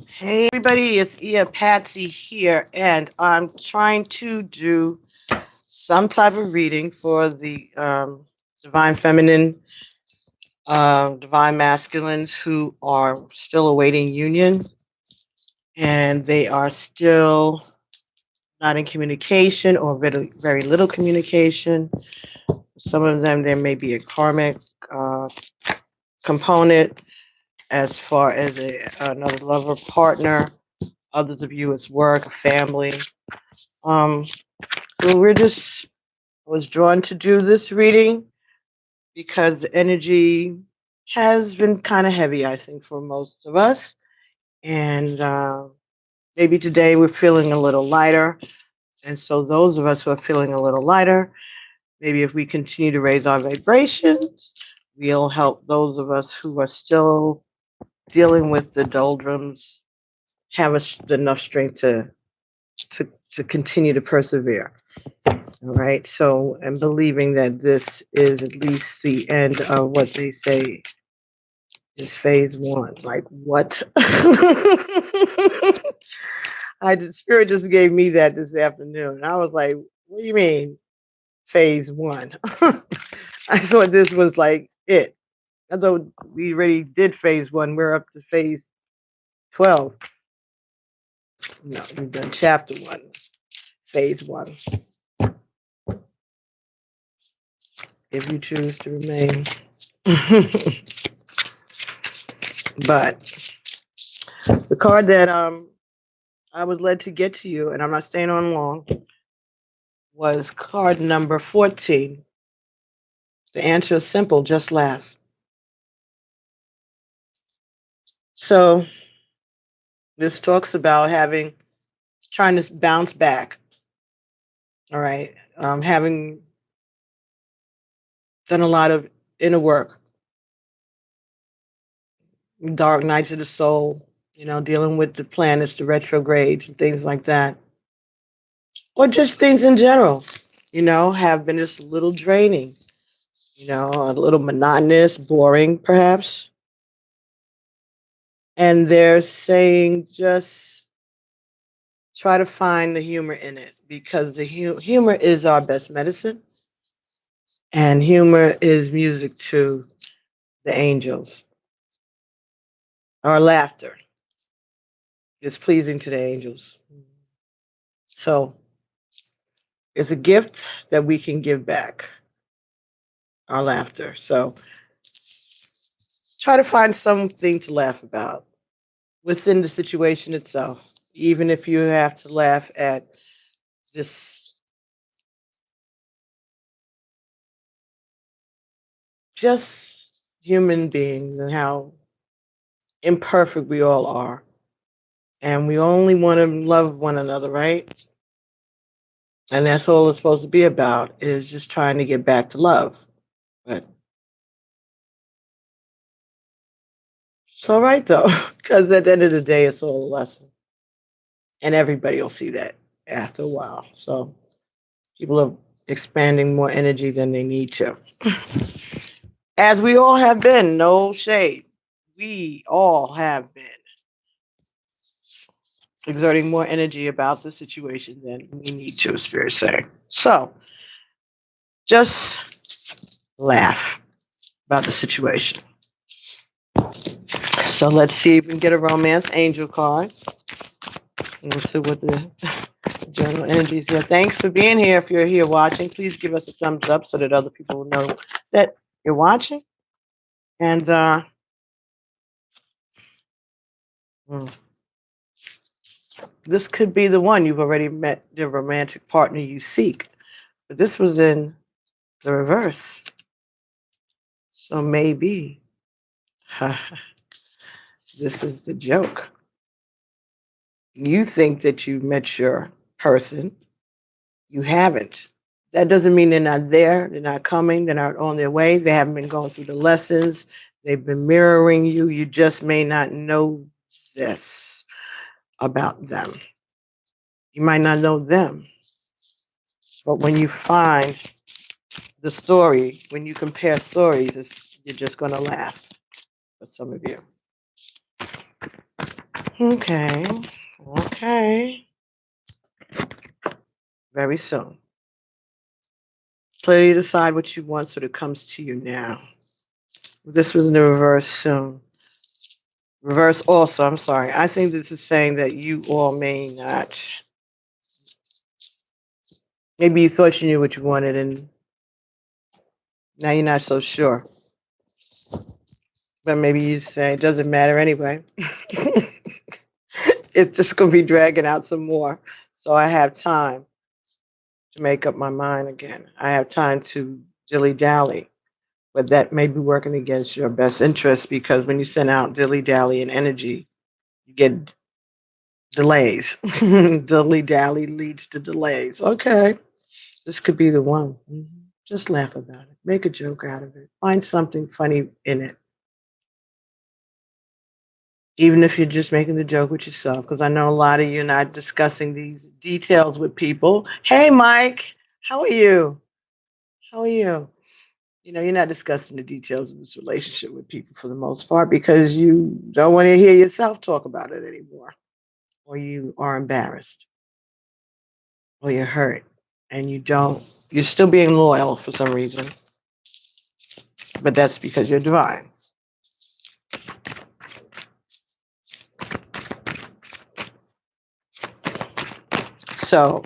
Hey everybody, it's Ia Patsy here, and I'm trying to do some type of reading for the divine feminine, divine masculines who are still awaiting union, and they are still not in communication or very, very little communication. Some of them, there may be a karmic uh, component as far as another lover partner. Others of you, it's work, family. Um, so we're just was drawn to do this reading because the energy has been kind of heavy, I think, for most of us. And maybe today we're feeling a little lighter. And so, those of us who are feeling a little lighter, maybe if we continue to raise our vibrations, we'll help those of us who are still dealing with the doldrums have enough strength to continue to persevere. All right. So I'm believing that this is at least the end of what they say is phase one. Like what? The spirit just gave me that this afternoon. I was like, what do you mean phase one? I thought this was like it. I thought we already did phase one. We're up to phase 12. No, we've done chapter one, phase one. If you choose to remain. But the card that I was led to get to you, and I'm not staying on long, was card number 14. The answer is simple, just laugh. So this talks about trying to bounce back. All right. Having done a lot of inner work, dark nights of the soul, dealing with the planets, the retrogrades, and things like that. Or just things in general, have been just a little draining, a little monotonous, boring, perhaps. And they're saying just try to find the humor in it because the humor is our best medicine, and humor is music to the angels. Our laughter is pleasing to the angels. So it's a gift that we can give back, our laughter. So try to find something to laugh about within the situation itself, even if you have to laugh at this just human beings and how imperfect we all are. And we only want to love one another, right? And that's all it's supposed to be about is just trying to get back to love. But it's all right though, because at the end of the day, it's all a lesson. And everybody will see that after a while. So people are expanding more energy than they need to. As we all have been, no shade. We all have been exerting more energy about the situation than we need to, Spirit saying. So just laugh about the situation. So let's see if we can get a romance angel card. And we'll see what the general energies here. Thanks for being here. If you're here watching, please give us a thumbs up so that other people will know that you're watching. And hmm, this could be the one. You've already met the romantic partner you seek. But this was in the reverse. So maybe this is the joke. You think that you met your person. You haven't. That doesn't mean they're not there. They're not coming. They're not on their way. They haven't been going through the lessons. They've been mirroring you. You just may not know this about them. You might not know them. But when you find the story, when you compare stories, you're just going to laugh for some of you. Okay. Okay. Very soon. Clearly decide what you want so that it comes to you now. This was in the reverse soon. Reverse also, I'm sorry. I think this is saying that you all may not. Maybe you thought you knew what you wanted and now you're not so sure. But maybe you say it doesn't matter anyway. It's just going to be dragging out some more. So I have time to make up my mind again. I have time to dilly dally. But that may be working against your best interest because when you send out dilly dally and energy, you get delays. Dilly dally leads to delays. Okay, this could be the one. Just laugh about it. Make a joke out of it. Find something funny in it. Even if you're just making the joke with yourself, because I know a lot of you are not discussing these details with people. Hey, Mike, how are you? How are you? You know, you're not discussing the details of this relationship with people for the most part because you don't want to hear yourself talk about it anymore, or you are embarrassed, or you're hurt, and you're still being loyal for some reason, but that's because you're divine. So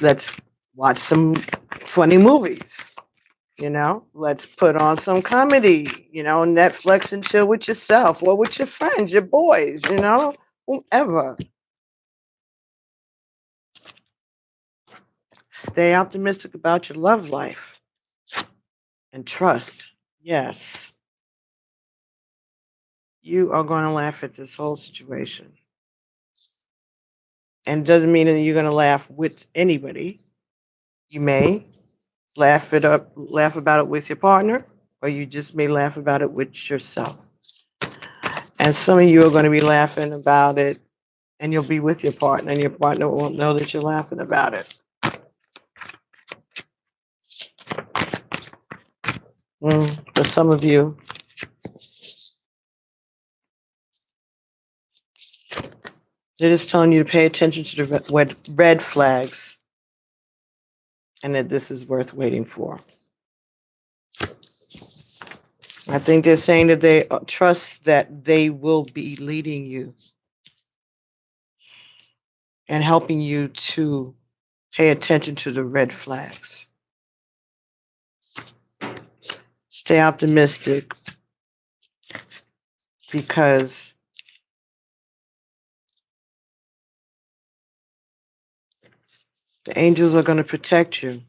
let's watch some funny movies. Let's put on some comedy, Netflix and chill with yourself or with your friends, your boys, whoever. Stay optimistic about your love life and trust. Yes, you are going to laugh at this whole situation. And it doesn't mean that you're going to laugh with anybody. You may laugh about it with your partner, or you just may laugh about it with yourself. And some of you are going to be laughing about it and you'll be with your partner and your partner won't know that you're laughing about it. For some of you, they're just telling you to pay attention to the red flags and that this is worth waiting for. I think they're saying that they trust that they will be leading you and helping you to pay attention to the red flags. Stay optimistic because the angels are going to protect you.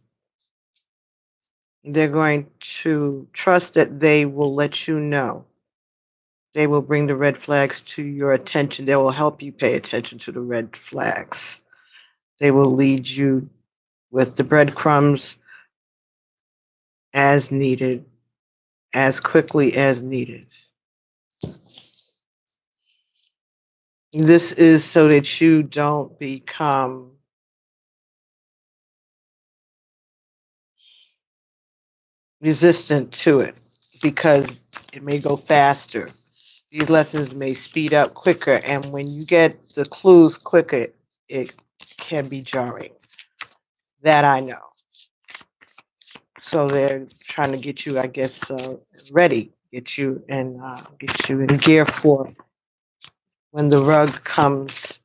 They're going to trust that they will let you know. They will bring the red flags to your attention. They will help you pay attention to the red flags. They will lead you with the breadcrumbs as needed, as quickly as needed. This is so that you don't become resistant to it because it may go faster. These lessons may speed up quicker, and when you get the clues quicker, it can be jarring. That I know. So they're trying to get you, I guess, ready, get you in gear for when the rug comes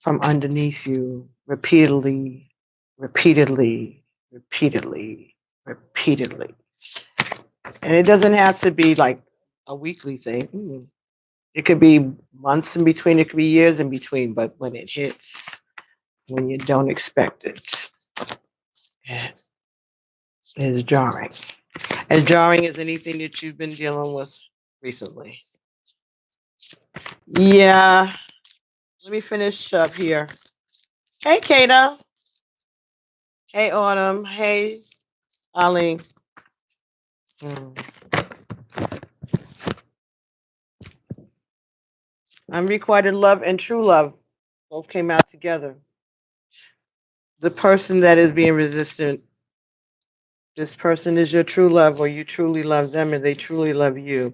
from underneath you repeatedly, repeatedly, repeatedly, repeatedly. And it doesn't have to be like a weekly thing. It could be months in between, it could be years in between, but when it hits, when you don't expect it, it is jarring. As jarring as anything that you've been dealing with recently. Yeah, let me finish up here. Hey, Kata. Hey, Autumn. Hey, Ali. Mm. Unrequited love and true love both came out together. The person that is being resistant, this person is your true love, or you truly love them and they truly love you.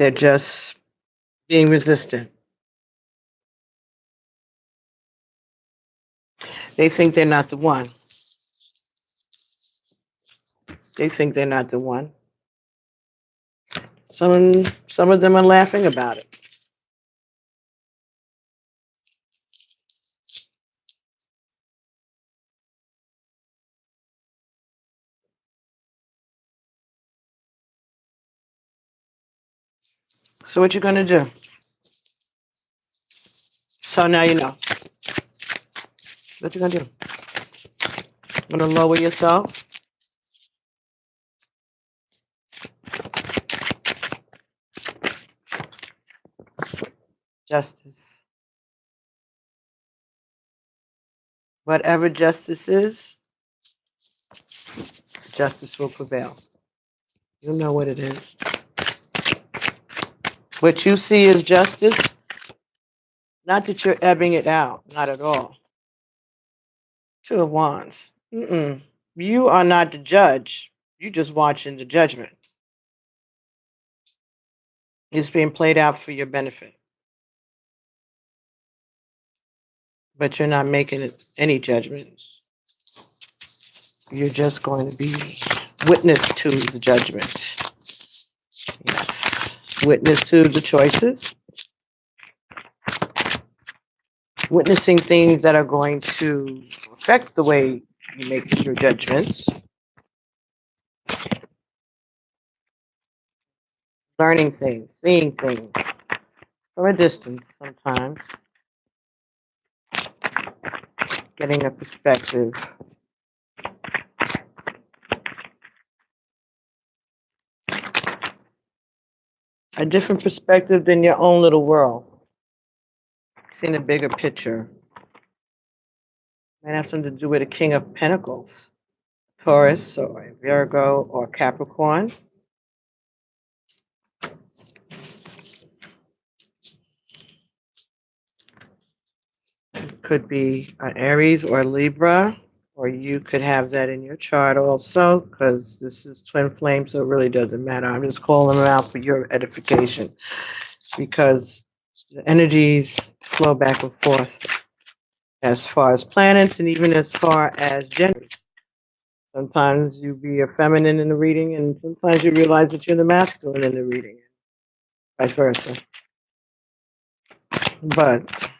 They're just being resistant. They think they're not the one. They think they're not the one. Some of them are laughing about it. So what you gonna do? So now you know. What you gonna do? Gonna lower yourself? Justice. Whatever justice is, justice will prevail. You know what it is. What you see as justice, not that you're ebbing it out, not at all. Two of Wands. You are not the judge. You're just watching the judgment. It's being played out for your benefit. But you're not making any judgments. You're just going to be witness to the judgment. Yes. Witness to the choices. Witnessing things that are going to affect the way you make your judgments. Learning things, seeing things from a distance sometimes. Getting a perspective. A different perspective than your own little world. Seeing a bigger picture. Might have something to do with a King of Pentacles. Taurus or Virgo or Capricorn. It could be an Aries or Libra, or you could have that in your chart also, because this is twin flame, so it really doesn't matter. I'm just calling them out for your edification, because the energies flow back and forth as far as planets and even as far as genders. Sometimes you be a feminine in the reading, and sometimes you realize that you're the masculine in the reading, vice versa. But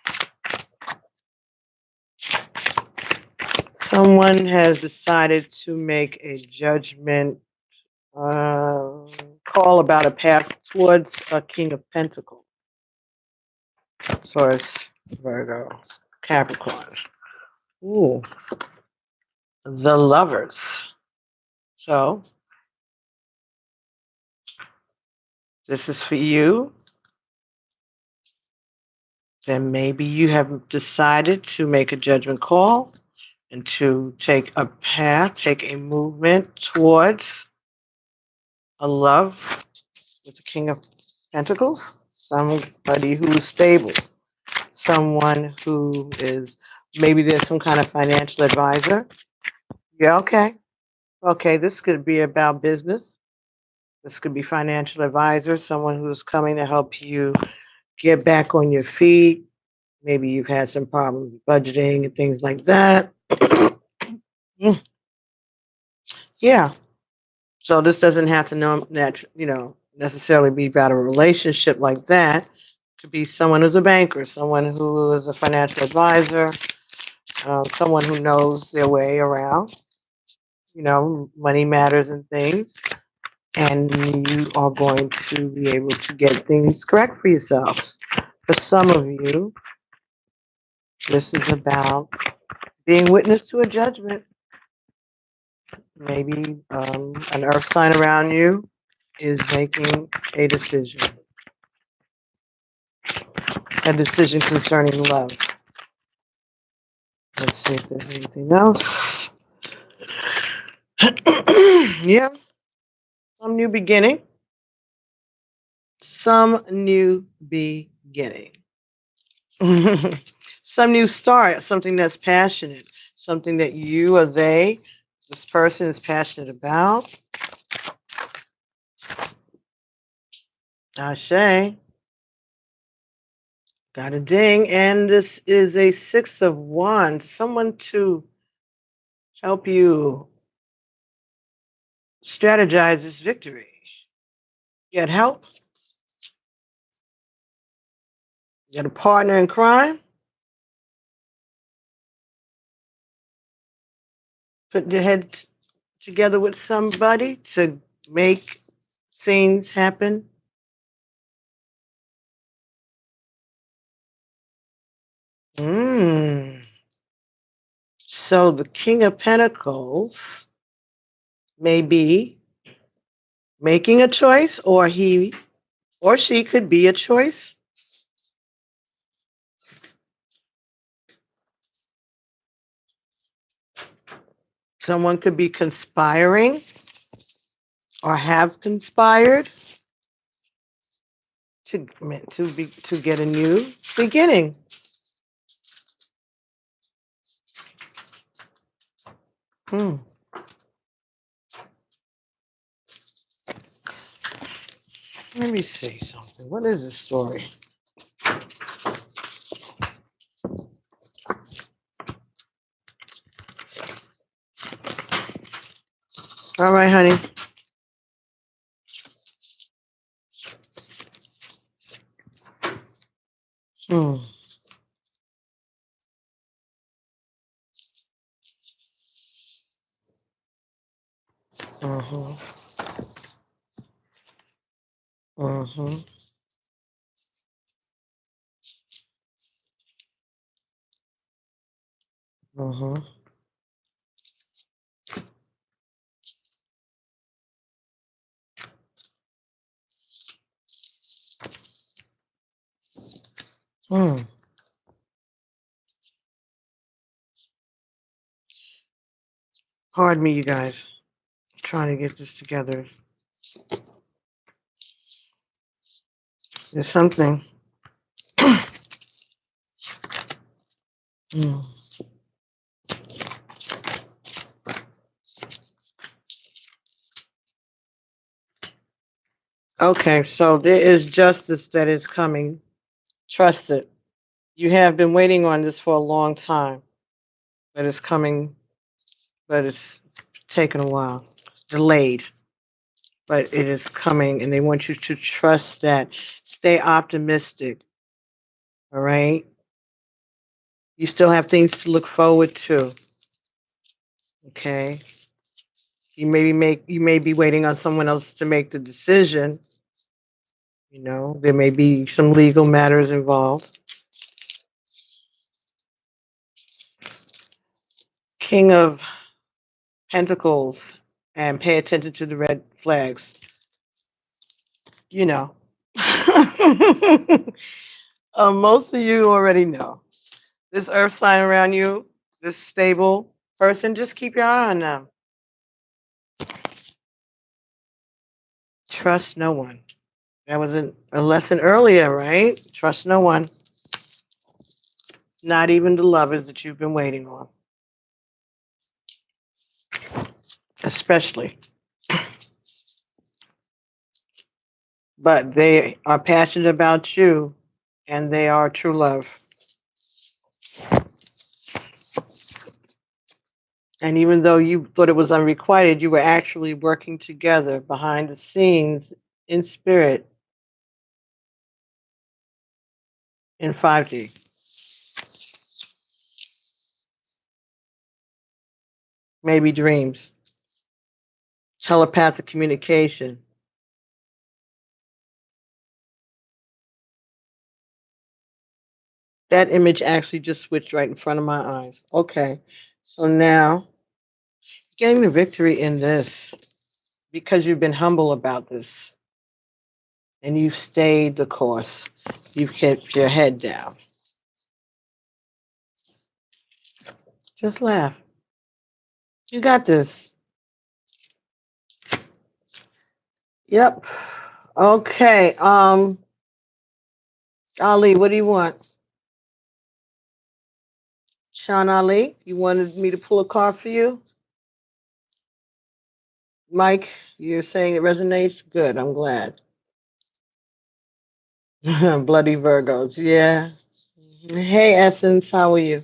someone has decided to make a judgment call about a path towards a King of Pentacles. Taurus, Virgo, Capricorn. Ooh, the Lovers. So, this is for you. Then maybe you have decided to make a judgment call and to take a path, take a movement towards a love with the King of Pentacles. Somebody who is stable. Someone who is, maybe there's some kind of financial advisor. Yeah, okay. Okay, this could be about business. This could be financial advisor, someone who's coming to help you get back on your feet. Maybe you've had some problems with budgeting and things like that. Yeah. So this doesn't have to necessarily be about a relationship like that. It could be someone who's a banker, someone who is a financial advisor, someone who knows their way around, money matters and things. And you are going to be able to get things correct for yourselves. For some of you, this is about being witness to a judgment. Maybe an earth sign around you is making a decision concerning love. Let's see if there's anything else. Yeah, some new beginning. Some new beginning. Some new start, something that's passionate, something that you or this person is passionate about. Ashe. Got a ding. And this is a 6 of Wands. Someone to help you strategize this victory. Get help. You got a partner in crime. Put your head together with somebody to make things happen. So the King of Pentacles may be making a choice, or he or she could be a choice. Someone could be conspiring or have conspired to get a new beginning. Hmm. Let me see something. What is this story? All right, honey. Hmm. Mm-hmm. Mm-hmm. Mm-hmm. Hmm. Pardon me, you guys. I'm trying to get this together. There's something. Hmm. Okay, so there is justice that is coming. Trust it. You have been waiting on this for a long time, but it's coming, but it's taken a while. It's delayed, but it is coming, and they want you to trust that. Stay optimistic, all right? You still have things to look forward to, okay? You may be waiting on someone else to make the decision. You know, there may be some legal matters involved. King of Pentacles, and pay attention to the red flags. You know. Most of you already know. This earth sign around you, this stable person, just keep your eye on them. Trust no one. That was a lesson earlier, right? Trust no one. Not even the lovers that you've been waiting on. Especially. But they are passionate about you, and they are true love. And even though you thought it was unrequited, you were actually working together behind the scenes in spirit in 5D. Maybe dreams, telepathic communication. That image actually just switched right in front of my eyes. Okay, so now getting the victory in this because you've been humble about this and you've stayed the course. You've kept your head down. Just laugh. You got this. Yep. Okay. Ali, what do you want? Sean Ali, you wanted me to pull a card for you? Mike, you're saying it resonates? Good, I'm glad. Bloody Virgos, yeah. Hey, Essence, how are you?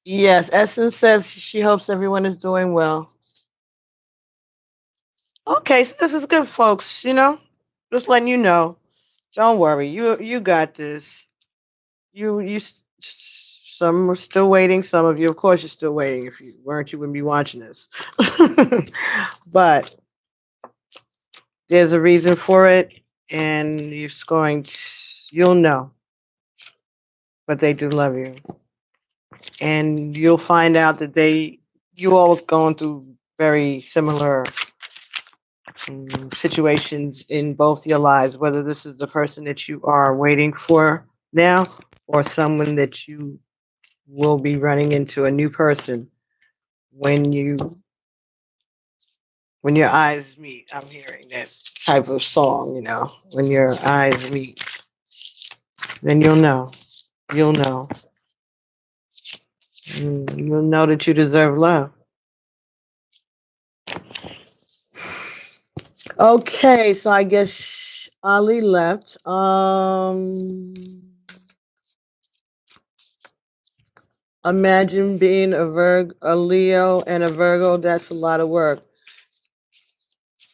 Yes, Essence says she hopes everyone is doing well. Okay, so this is good, folks. Just letting you know. Don't worry, you got this. Some are still waiting. Some of you, of course, you're still waiting. If you weren't, you wouldn't be watching this. But there's a reason for it, and you'll know. But they do love you, and you'll find out that you all going through very similar situations in both your lives. Whether this is the person that you are waiting for now, or someone that you will be running into, a new person when your eyes meet. I'm hearing that type of song. When your eyes meet, then you'll know. You'll know. You'll know that you deserve love. Okay, so I guess Ali left. Imagine being a Leo and a Virgo. That's a lot of work.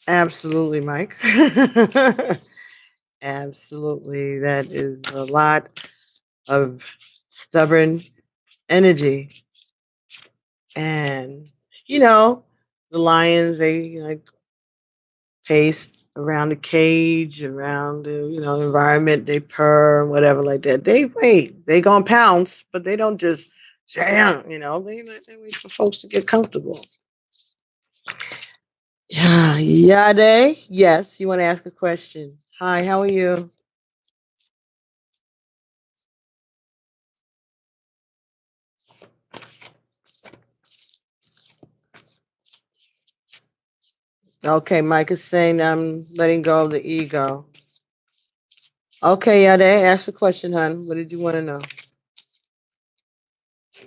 Absolutely, Mike. Absolutely, that is a lot of stubborn energy. And the lions, they like pace around the cage, around the environment. They purr, whatever like that. They wait. They gonna pounce, but they don't just jam. They wait for folks to get comfortable. Yeah, Yade. Yes, you want to ask a question? Hi, how are you? Okay, Mike is saying I'm letting go of the ego. Okay, Yade, ask the question, hon. What did you want to know?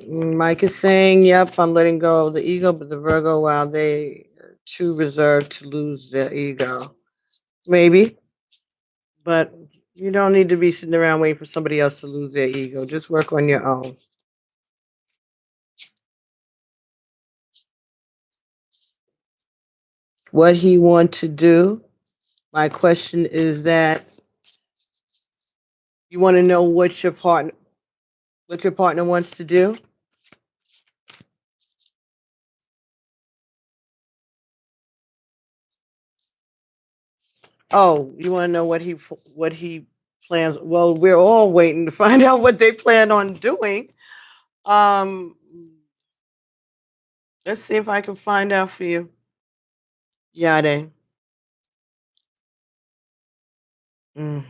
Mike is saying, yep, I'm letting go of the ego, but the Virgo, while they are too reserved to lose their ego. Maybe, but you don't need to be sitting around waiting for somebody else to lose their ego. Just work on your own. What he want to do? My question is that you want to know what your partner wants to do? Oh, you want to know what he plans? Well, we're all waiting to find out what they plan on doing. Um, let's see if I can find out for you. Yade. Mm.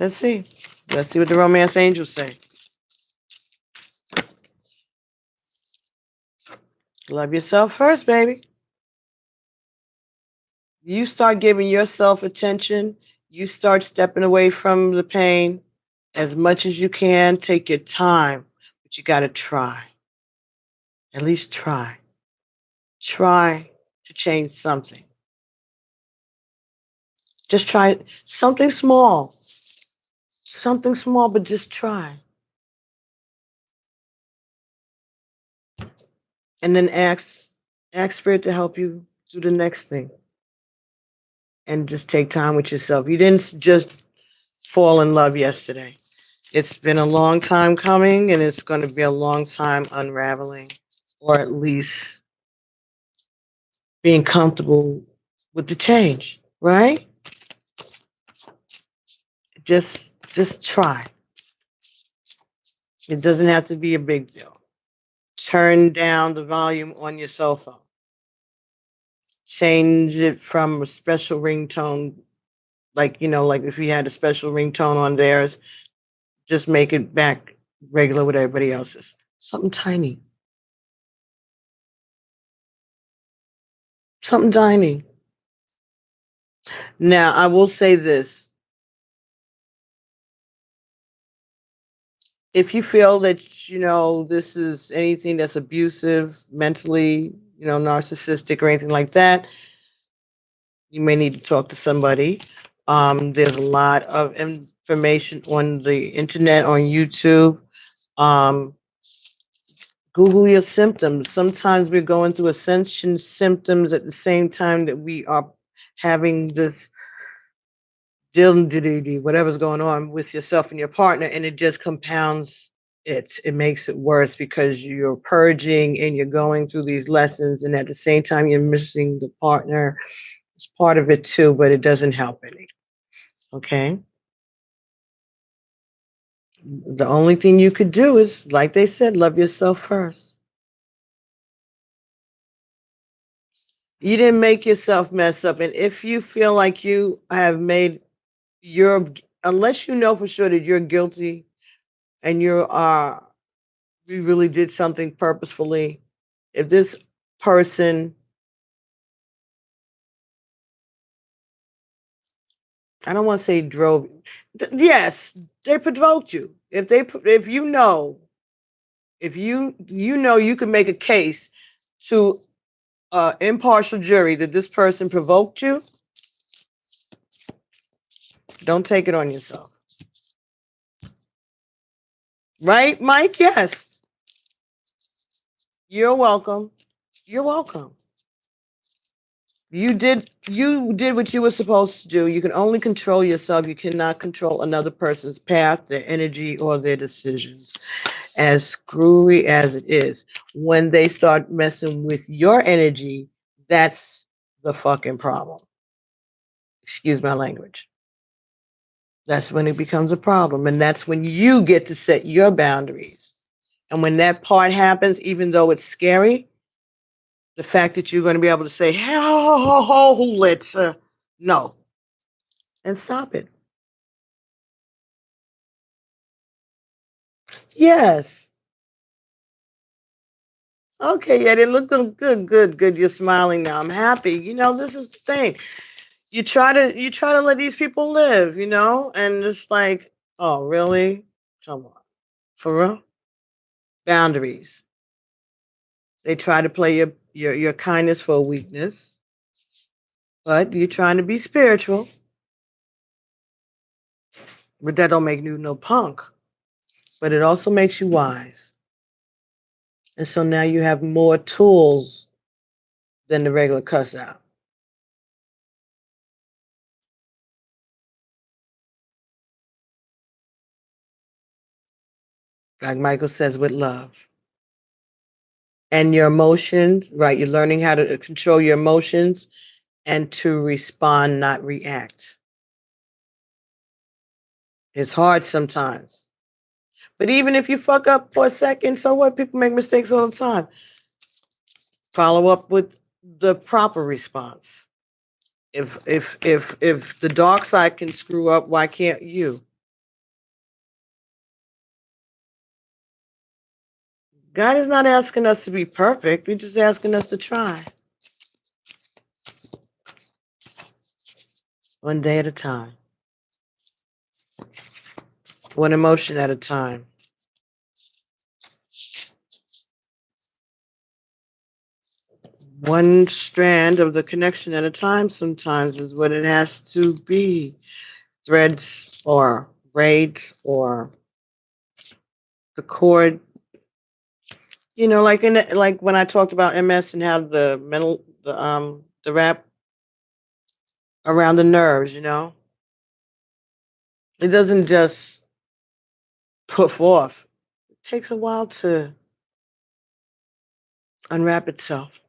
Let's see. Let's see what the romance angels say. Love yourself first, baby. You start giving yourself attention. You start stepping away from the pain as much as you can. Take your time, but you got to try. At least try. Try to change something. Just try something small. Something small, but just try. And then ask Spirit to help you do the next thing. And just take time with yourself. You didn't just fall in love yesterday. It's been a long time coming, and it's going to be a long time unraveling, or at least being comfortable with the change, right? Just try. It doesn't have to be a big deal. Turn down the volume on your cell phone. Change it from a special ringtone, like if you had a special ringtone on theirs, just make it back regular with everybody else's. Something tiny. Something tiny. Now, I will say this. If you feel that, this is anything that's abusive, mentally, narcissistic or anything like that, you may need to talk to somebody. There's a lot of information on the internet, on YouTube. Um, Google your symptoms. Sometimes we're going through ascension symptoms at the same time that we are having this whatever's going on with yourself and your partner, and it just compounds it. It makes it worse because you're purging and you're going through these lessons, and at the same time you're missing the partner. It's part of it too, but it doesn't help any. Okay. The only thing you could do is, like they said, love yourself first. You didn't make yourself mess up. And if you feel like you have made your, unless you know for sure that you're guilty and you really did something purposefully, if this person, I don't want to say drove, yes, they provoked you. If you know, if you know you can make a case to impartial jury that this person provoked you, don't take it on yourself. Right, Mike? Yes. You're welcome. You're welcome. You did what you were supposed to do. You can only control yourself. You cannot control another person's path, their energy, or their decisions. As screwy as it is, when they start messing with your energy, that's the fucking problem. Excuse my language. That's when it becomes a problem. And that's when you get to set your boundaries. And when that part happens, even though it's scary, the fact that you're going to be able to say, hold it, no, and stop it. Yes. Okay, yeah, they look good. You're smiling now. I'm happy. This is the thing. You try to let these people live, and it's like, oh, really? Come on. For real? Boundaries. They try to play your kindness for a weakness, but you're trying to be spiritual, but that don't make you no punk. But it also makes you wise. And so now you have more tools than the regular cuss out. Like Michael says, with love. And your emotions, right? You're learning how to control your emotions and to respond, not react. It's hard sometimes. But even if you fuck up for a second, so what? People make mistakes all the time. Follow up with the proper response. If the dark side can screw up, why can't you? God is not asking us to be perfect. He's just asking us to try. One day at a time. One emotion at a time. One strand of the connection at a time sometimes is what it has to be. Threads or braids or the cord. Like when I talked about MS and how the wrap around the nerves. It doesn't just poof off. It takes a while to unwrap itself.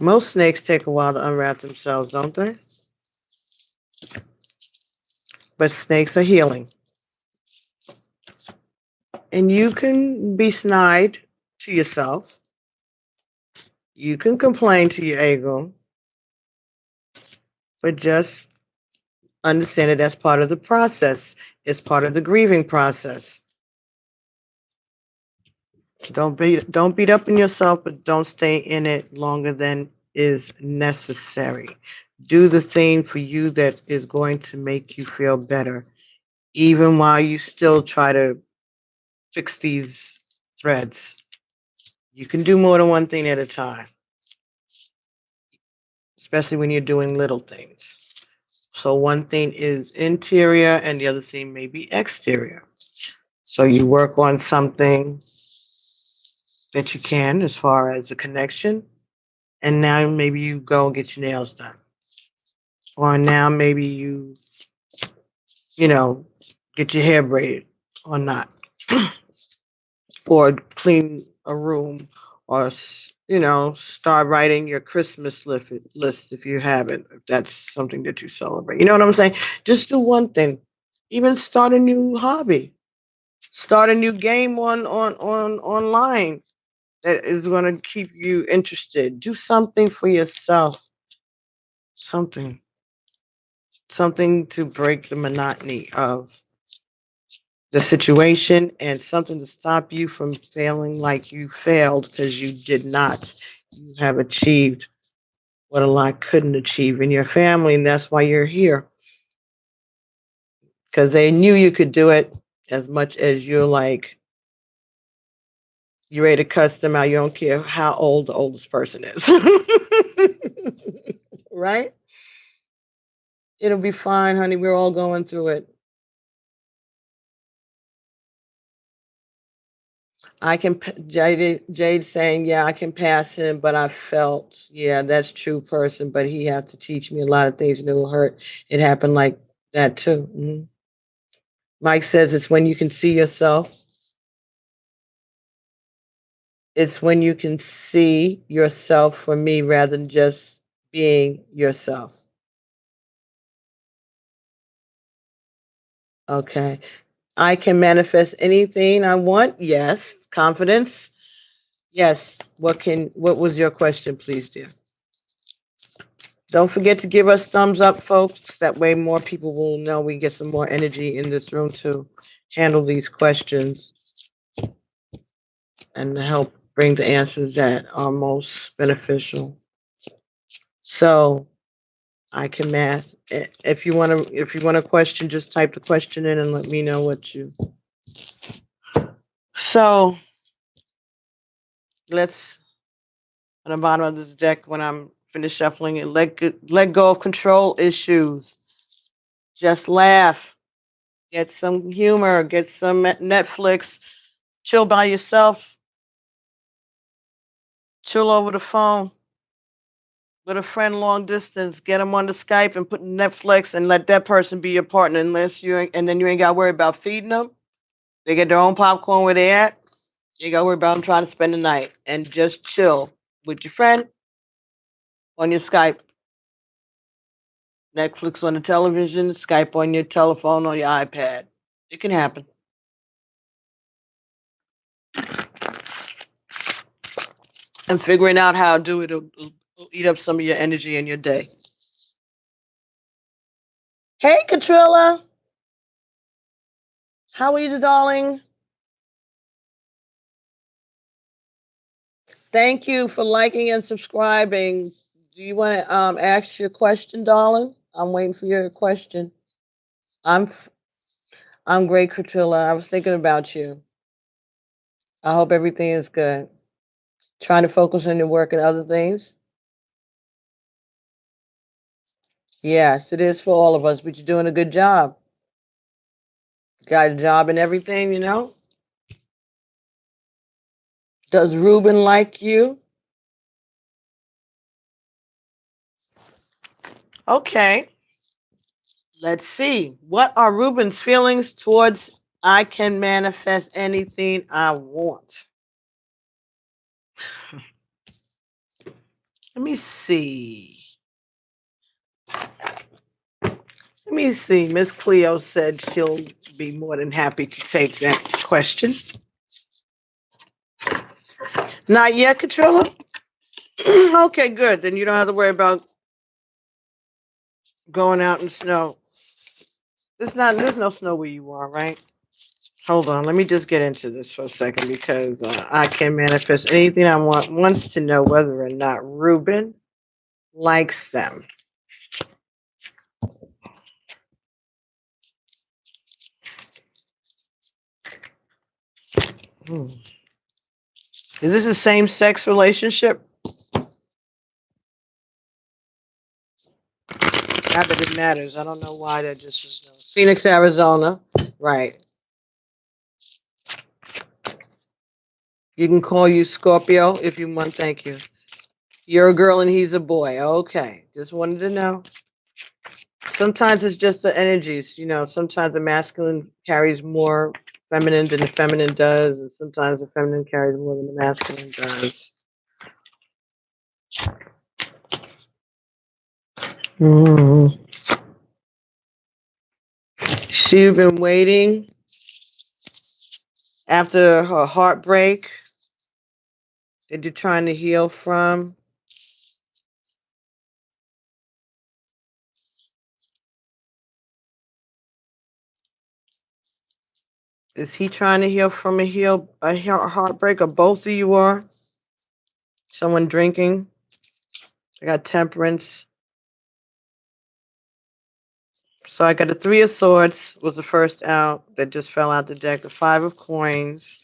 Most snakes take a while to unwrap themselves, don't they? But snakes are healing. And you can be snide to yourself. You can complain to your ego, but just understand that that's part of the process. It's part of the grieving process. Don't beat up on yourself, but don't stay in it longer than is necessary. Do the thing for you that is going to make you feel better, even while you still try to fix these threads. You can do more than one thing at a time, especially when you're doing little things. So one thing is interior and the other thing may be exterior. So you work on something that you can as far as a connection, and now maybe you go and get your nails done. Or now maybe you know, get your hair braided or not. Or clean a room or, start writing your Christmas list if you haven't, if that's something that you celebrate. You know what I'm saying? Just do one thing. Even start a new hobby. Start a new game on online that is going to keep you interested. Do something for yourself. Something. Something to break the monotony of the situation and something to stop you from feeling like you failed because you did not. You have achieved what a lot couldn't achieve in your family, and that's why you're here. Because they knew you could do it as much as you're like, you're ready to cuss them out. You don't care how old the oldest person is. Right? It'll be fine, honey. We're all going through it. Jade saying, yeah, I can pass him, but I felt, yeah, that's true person, but he had to teach me a lot of things and it will hurt. It happened like that too. Mike says it's when you can see yourself. It's when you can see yourself for me rather than just being yourself. Okay. I can manifest anything I want. Yes. Confidence. Yes. What was your question, please, dear? Don't forget to give us thumbs up, folks. That way more people will know we get some more energy in this room to handle these questions and to help bring the answers that are most beneficial. So I can mask. If you want a question, just type the question in and let me know what you. So let's on the bottom of this deck when I'm finished shuffling it, let go of control issues. Just laugh. Get some humor. Get some Netflix. Chill by yourself. Chill over the phone with a friend long distance. Get them on the Skype and put Netflix and let that person be your partner. And then you ain't got to worry about feeding them. They get their own popcorn where they at. You got to worry about them trying to spend the night and just chill with your friend on your Skype. Netflix on the television, Skype on your telephone or your iPad. It can happen. And figuring out how to do it will eat up some of your energy in your day. Hey, Katrilla. How are you, darling? Thank you for liking and subscribing. Do you want to ask your question, darling? I'm waiting for your question. I'm I'm great, Katrilla. I was thinking about you. I hope everything is good. Trying to focus on your work and other things. Yes, it is for all of us, but you're doing a good job. Got a job and everything, you know? Does Ruben like you? Okay. Let's see. What are Ruben's feelings towards I can manifest anything I want? Let me see. Let me see. Miss Cleo said she'll be more than happy to take that question. Not yet, Katrilla? Okay, good. Then you don't have to worry about going out in snow. There's no snow where you are, right? Hold on, let me just get into this for a second because I can manifest anything I want. Wants to know whether or not Ruben likes them. Hmm. Is this a same-sex relationship? Not that it matters. I don't know why that just was known. Phoenix, Arizona. Right. You can call you Scorpio if you want. Thank you. You're a girl and he's a boy. Okay. Just wanted to know. Sometimes it's just the energies. Sometimes the masculine carries more feminine than the feminine does, and sometimes the feminine carries more than the masculine does. Mm. She's been waiting after her heartbreak that you're trying to heal from. Is he trying to heal from a heartbreak, or both of you are? Someone drinking. I got temperance. So I got the Three of Swords was the first out that just fell out the deck. The Five of Coins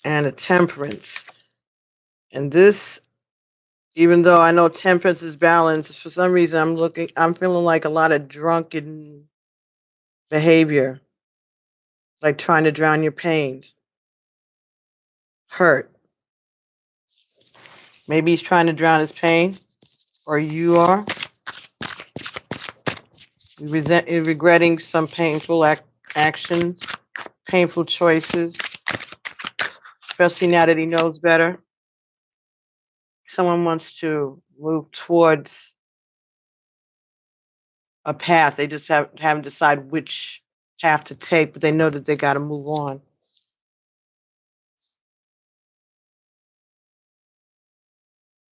and a Temperance. And this, even though I know Temperance is balanced, for some reason I'm feeling like a lot of drunken behavior, like trying to drown your pains, hurt. Maybe he's trying to drown his pain, or you are. Regretting some painful actions, painful choices, especially now that he knows better. Someone wants to move towards a path. They just haven't decided which path to take, but they know that they got to move on.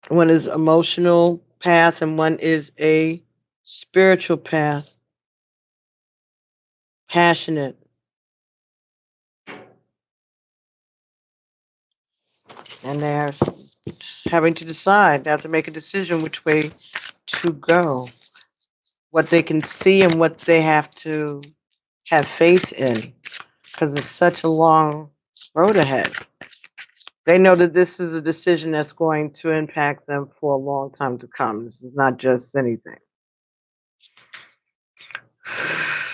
One is emotional path, and one is a spiritual path. Passionate. And they're having to decide. They have to make a decision which way to go. What they can see and what they have to have faith in, because it's such a long road ahead. They know that this is a decision that's going to impact them for a long time to come. This is not just anything.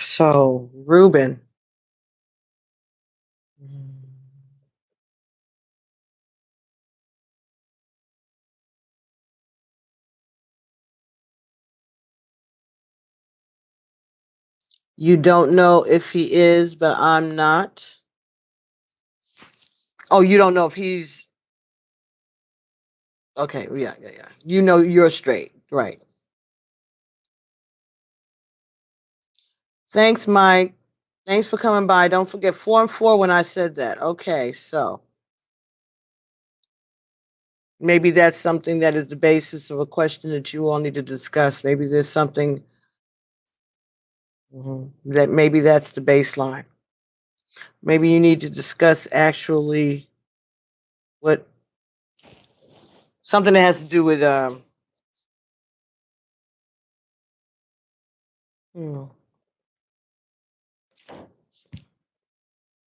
So, Ruben. You don't know if he is, but I'm not. Oh, you don't know if he's okay. Yeah. You know you're straight, right? Thanks, Mike. Thanks for coming by. Don't forget 4 and 4 when I said that. Okay, so maybe that's something that is the basis of a question that you all need to discuss. Maybe there's something that maybe that's the baseline. Maybe you need to discuss actually what something that has to do with hmm,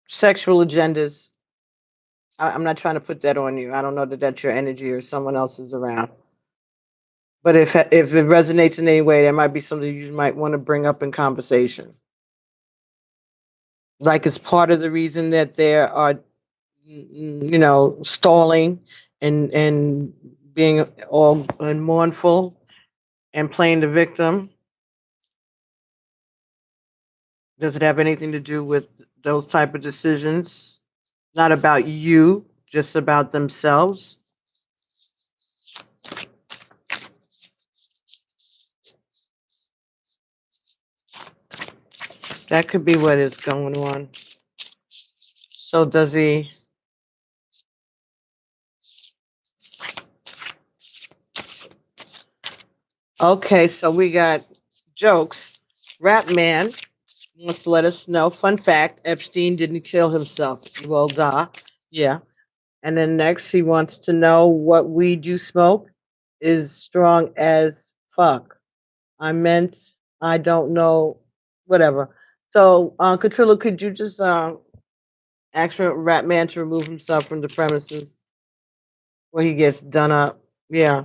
sexual agendas. I'm not trying to put that on you. I don't know that that's your energy or someone else is around. But if it resonates in any way, there might be something you might want to bring up in conversation. Like it's part of the reason that there are, stalling and being all and mournful and playing the victim. Does it have anything to do with those type of decisions? Not about you, just about themselves. That could be what is going on. So does he? Okay, so we got jokes. Rat Man wants to let us know. Fun fact: Epstein didn't kill himself. Well, duh. Yeah. And then next, he wants to know what weed you smoke is strong as fuck. I meant I don't know, whatever. So, Katrilla, could you just Ask for Rat Man to remove himself from the premises where he gets done up. Yeah.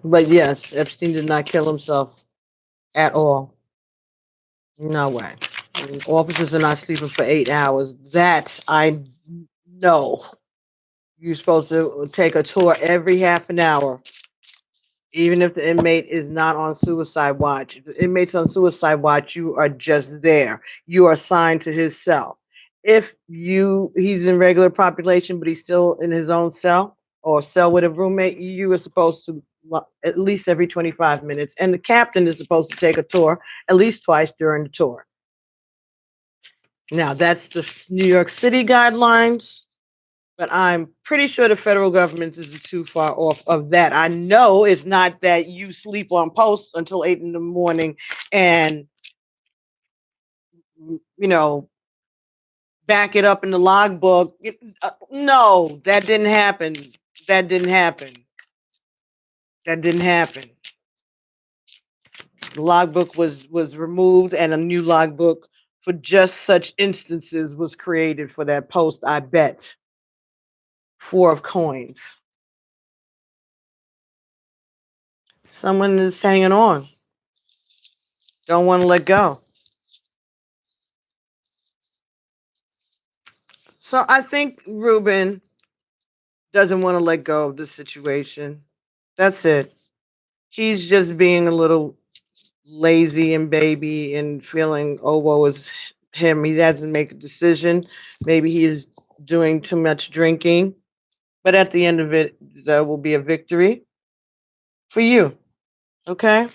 But yes, Epstein did not kill himself at all. No way. Officers are not sleeping for 8 hours. That I know. You're supposed to take a tour every half an hour, even if the inmate is not on suicide watch. If the inmate's on suicide watch, you are just there. You are assigned to his cell. If he's in regular population, but he's still in his own cell or cell with a roommate, you are supposed to at least every 25 minutes. And the captain is supposed to take a tour at least twice during the tour. Now, that's the New York City guidelines, but I'm pretty sure the federal government isn't too far off of that. I know it's not that you sleep on post until 8 in the morning and, you know, back it up in the logbook. No, that didn't happen. That didn't happen. That didn't happen. The logbook was removed and a new logbook for just such instances was created for that post, I bet. 4 of coins. Someone is hanging on. Don't want to let go. So I think Ruben doesn't want to let go of the situation. That's it. He's just being a little lazy and baby and feeling, oh, woe is him. He hasn't made a decision. Maybe he is doing too much drinking. But at the end of it, there will be a victory for you. Okay?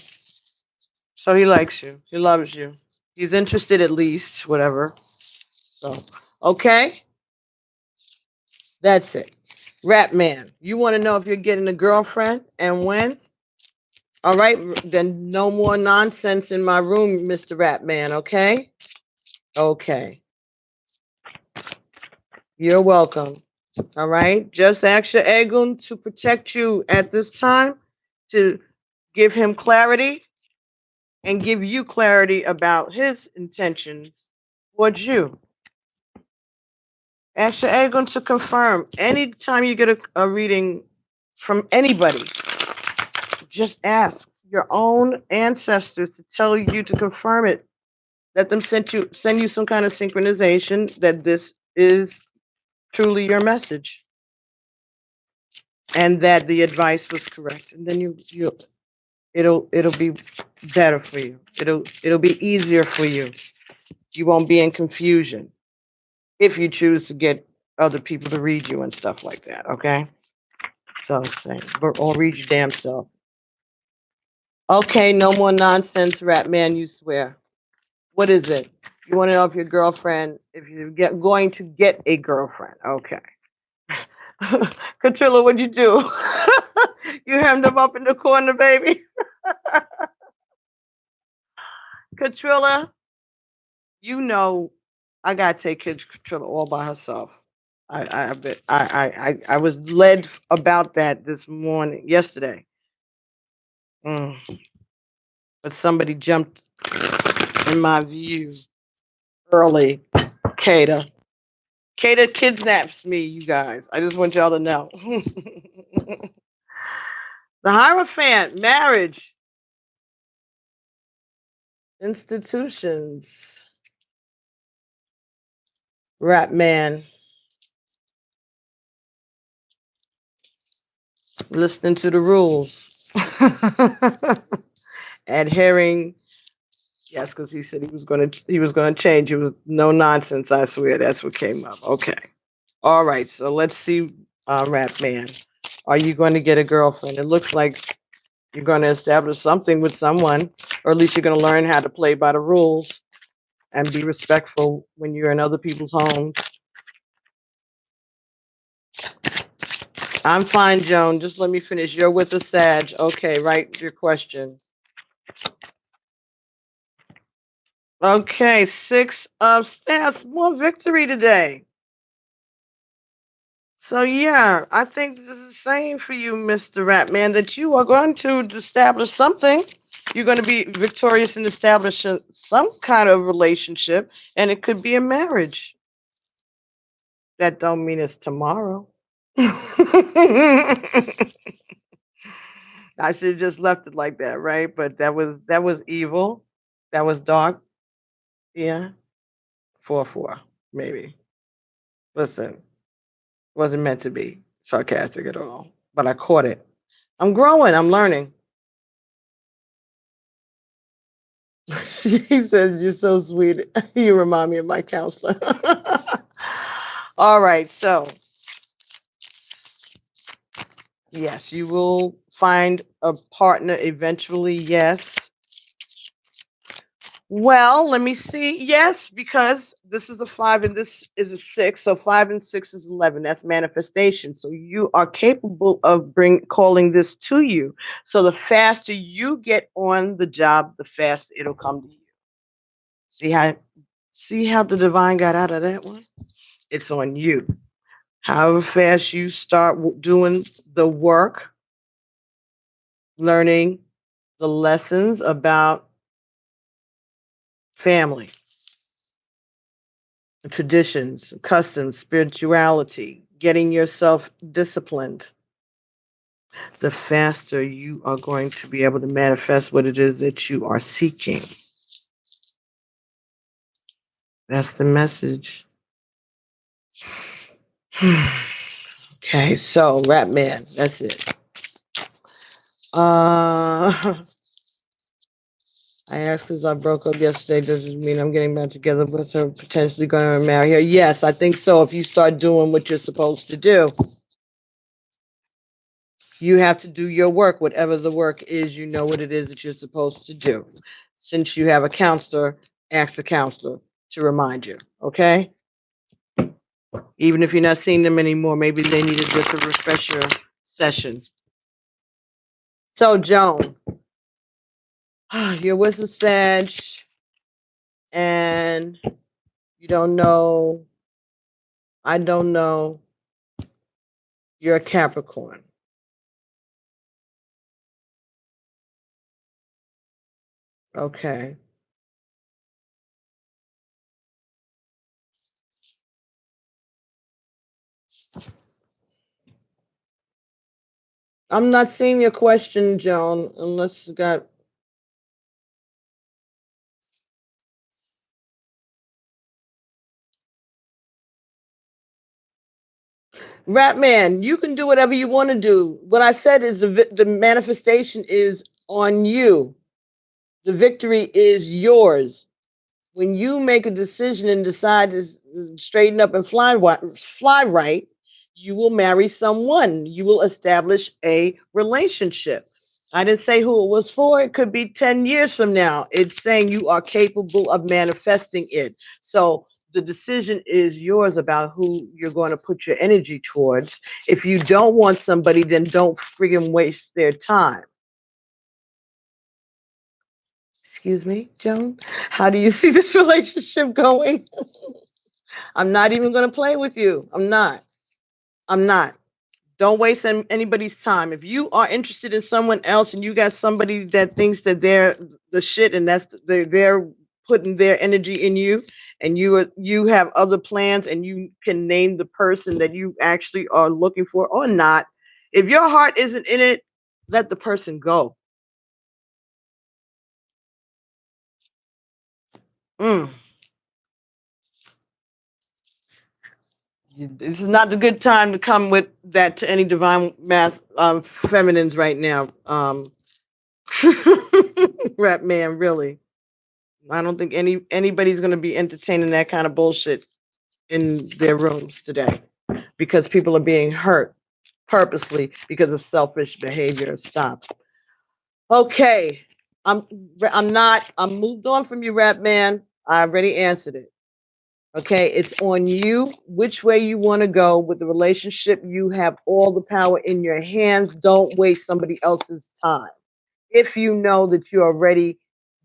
So he likes you. He loves you. He's interested at least, whatever. So, okay? That's it. Rat Man, you want to know if you're getting a girlfriend and when? All right, then no more nonsense in my room, Mr. Rat Man, okay? Okay. You're welcome. All right. Just ask your Egun to protect you at this time, to give him clarity and give you clarity about his intentions towards you. Ask your Egun to confirm. Anytime you get a reading from anybody, just ask your own ancestors to tell you to confirm it. Let them send you some kind of synchronization that this is truly your message and that the advice was correct. And then it'll be better for you. It'll be easier for you. You won't be in confusion if you choose to get other people to read you and stuff like that. Okay. So I'm saying, or read your damn self. Okay, no more nonsense, Rat Man. You swear. What is it? You want to know if your girlfriend, if you're going to get a girlfriend? Okay. Katrilla, what'd you do? You hemmed him up in the corner, baby. Katrilla, you know, I gotta take Katrilla all by herself. I was led about that this morning, yesterday. Mm. But somebody jumped in my view early. Kata. Kata kidnaps me, you guys. I just want y'all to know. The Hierophant, marriage, institutions, Rat Man, listening to the rules, adhering. Yes, because he said he was gonna change. It was no nonsense. I swear that's what came up. Okay, all right. So let's see, Rat Man. Are you going to get a girlfriend? It looks like you're going to establish something with someone, or at least you're going to learn how to play by the rules and be respectful when you're in other people's homes. I'm fine, Joan. Just let me finish. You're with a Sag. Okay, write your question. Okay, 6 of Staffs. More victory today. So yeah, I think this is the same for you, Mr. Ratman, that you are going to establish something You're going to be victorious in establishing some kind of relationship, and it could be a marriage. That don't mean it's tomorrow. I should have just left it like that, right? But that was evil. That was dark. Yeah. 4-4, maybe. Listen, wasn't meant to be sarcastic at all, but I caught it. I'm growing. I'm learning. She says, "You're so sweet. You remind me of my counselor." All right. So, yes, you will find a partner eventually. Yes. Well, let me see. Yes, because this is a 5 and this is a 6. So 5 and 6 is 11. That's manifestation. So you are capable of calling this to you. So the faster you get on the job, the faster it'll come to you. See how the divine got out of that one? It's on you. However fast you start doing the work, learning the lessons about family, traditions, customs, spirituality, getting yourself disciplined, the faster you are going to be able to manifest what it is that you are seeking. That's the message. Okay, so Rat Man, that's it. I asked because I broke up yesterday. Does it mean I'm getting back together with her, potentially going to marry her? Yes, I think so. If you start doing what you're supposed to do, you have to do your work, whatever the work is, you know what it is that you're supposed to do. Since you have a counselor, ask the counselor to remind you, okay? Even if you're not seeing them anymore, maybe they needed just a refresher session. So, Joan, you're with a Sag, and you don't know, I don't know, you're a Capricorn. Okay. I'm not seeing your question, Joan, unless you got. Ratman, you can do whatever you want to do. What I said is the manifestation is on you. The victory is yours. When you make a decision and decide to straighten up and fly right, you will marry someone. You will establish a relationship. I didn't say who it was for. It could be 10 years from now. It's saying you are capable of manifesting it. So the decision is yours about who you're going to put your energy towards. If you don't want somebody, then don't friggin' waste their time. Excuse me, Joan? How do you see this relationship going? I'm not even going to play with you. I'm not. I'm not. Don't waste anybody's time. If you are interested in someone else and you got somebody that thinks that they're the shit and they're putting their energy in you, and you have other plans and you can name the person that you actually are looking for or not, if your heart isn't in it, let the person go. Mm. This is not the good time to come with that to any divine mass feminines right now. Rap man, really. I don't think anybody's going to be entertaining that kind of bullshit in their rooms today because people are being hurt purposely because of selfish behavior. Stop. Okay, I'm I'm moved on from you, rap man. I already answered it. Okay, it's on you which way you want to go with the relationship. You have all the power in your hands. Don't waste somebody else's time. If you know that you already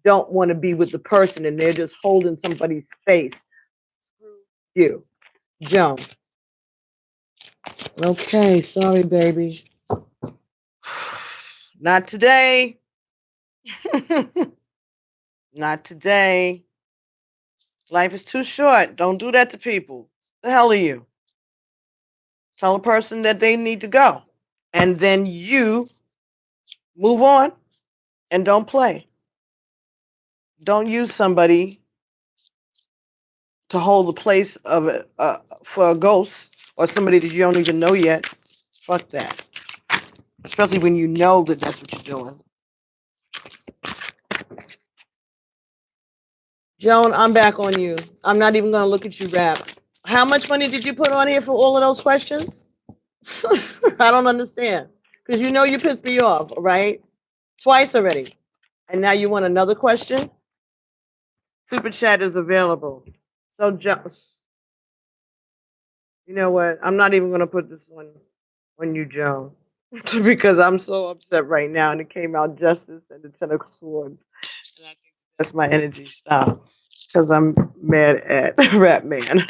don't want to be with the person and they're just holding somebody's face, screw you. Joan. Okay, sorry, baby. Not today. Not today. Life is too short. Don't do that to people. The hell are you? Tell a person that they need to go. And then you move on and don't play. Don't use somebody to hold the place of for a ghost or somebody that you don't even know yet. Fuck that. Especially when you know that that's what you're doing. Joan, I'm back on you. I'm not even going to look at you rap. How much money did you put on here for all of those questions? I don't understand. Because you know you pissed me off, right? Twice already. And now you want another question? Super chat is available. So, you know what? I'm not even going to put this on you, Joan. Because I'm so upset right now. And it came out justice and the Ten of Swords. And I think that's my energy. Stop. Because I'm mad at Rap Man.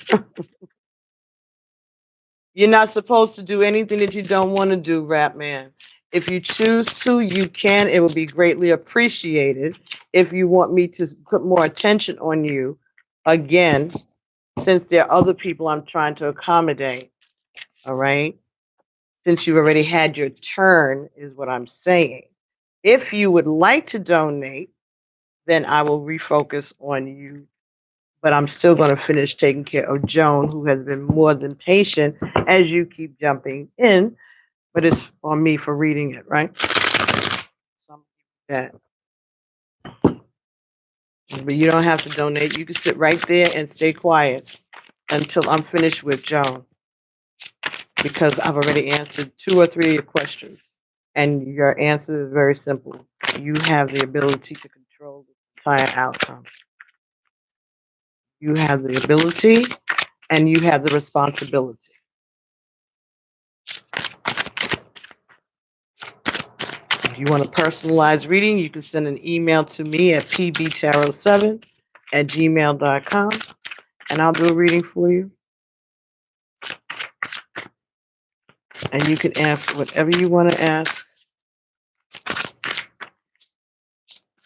You're not supposed to do anything that you don't want to do, Rap Man. If you choose to, you can. It will be greatly appreciated. If you want me to put more attention on you, again, since there are other people I'm trying to accommodate, all right? Since you already had your turn, is what I'm saying. If you would like to donate, then I will refocus on you. But I'm still going to finish taking care of Joan, who has been more than patient as you keep jumping in. But it's on me for reading it, right? So that. But you don't have to donate. You can sit right there and stay quiet until I'm finished with Joan, because I've already answered 2 or 3 of your questions. And your answer is very simple. You have the ability to control the entire outcome. You have the ability and you have the responsibility. If you want a personalized reading, you can send an email to me at pbtarot7@gmail.com and I'll do a reading for you. And you can ask whatever you want to ask.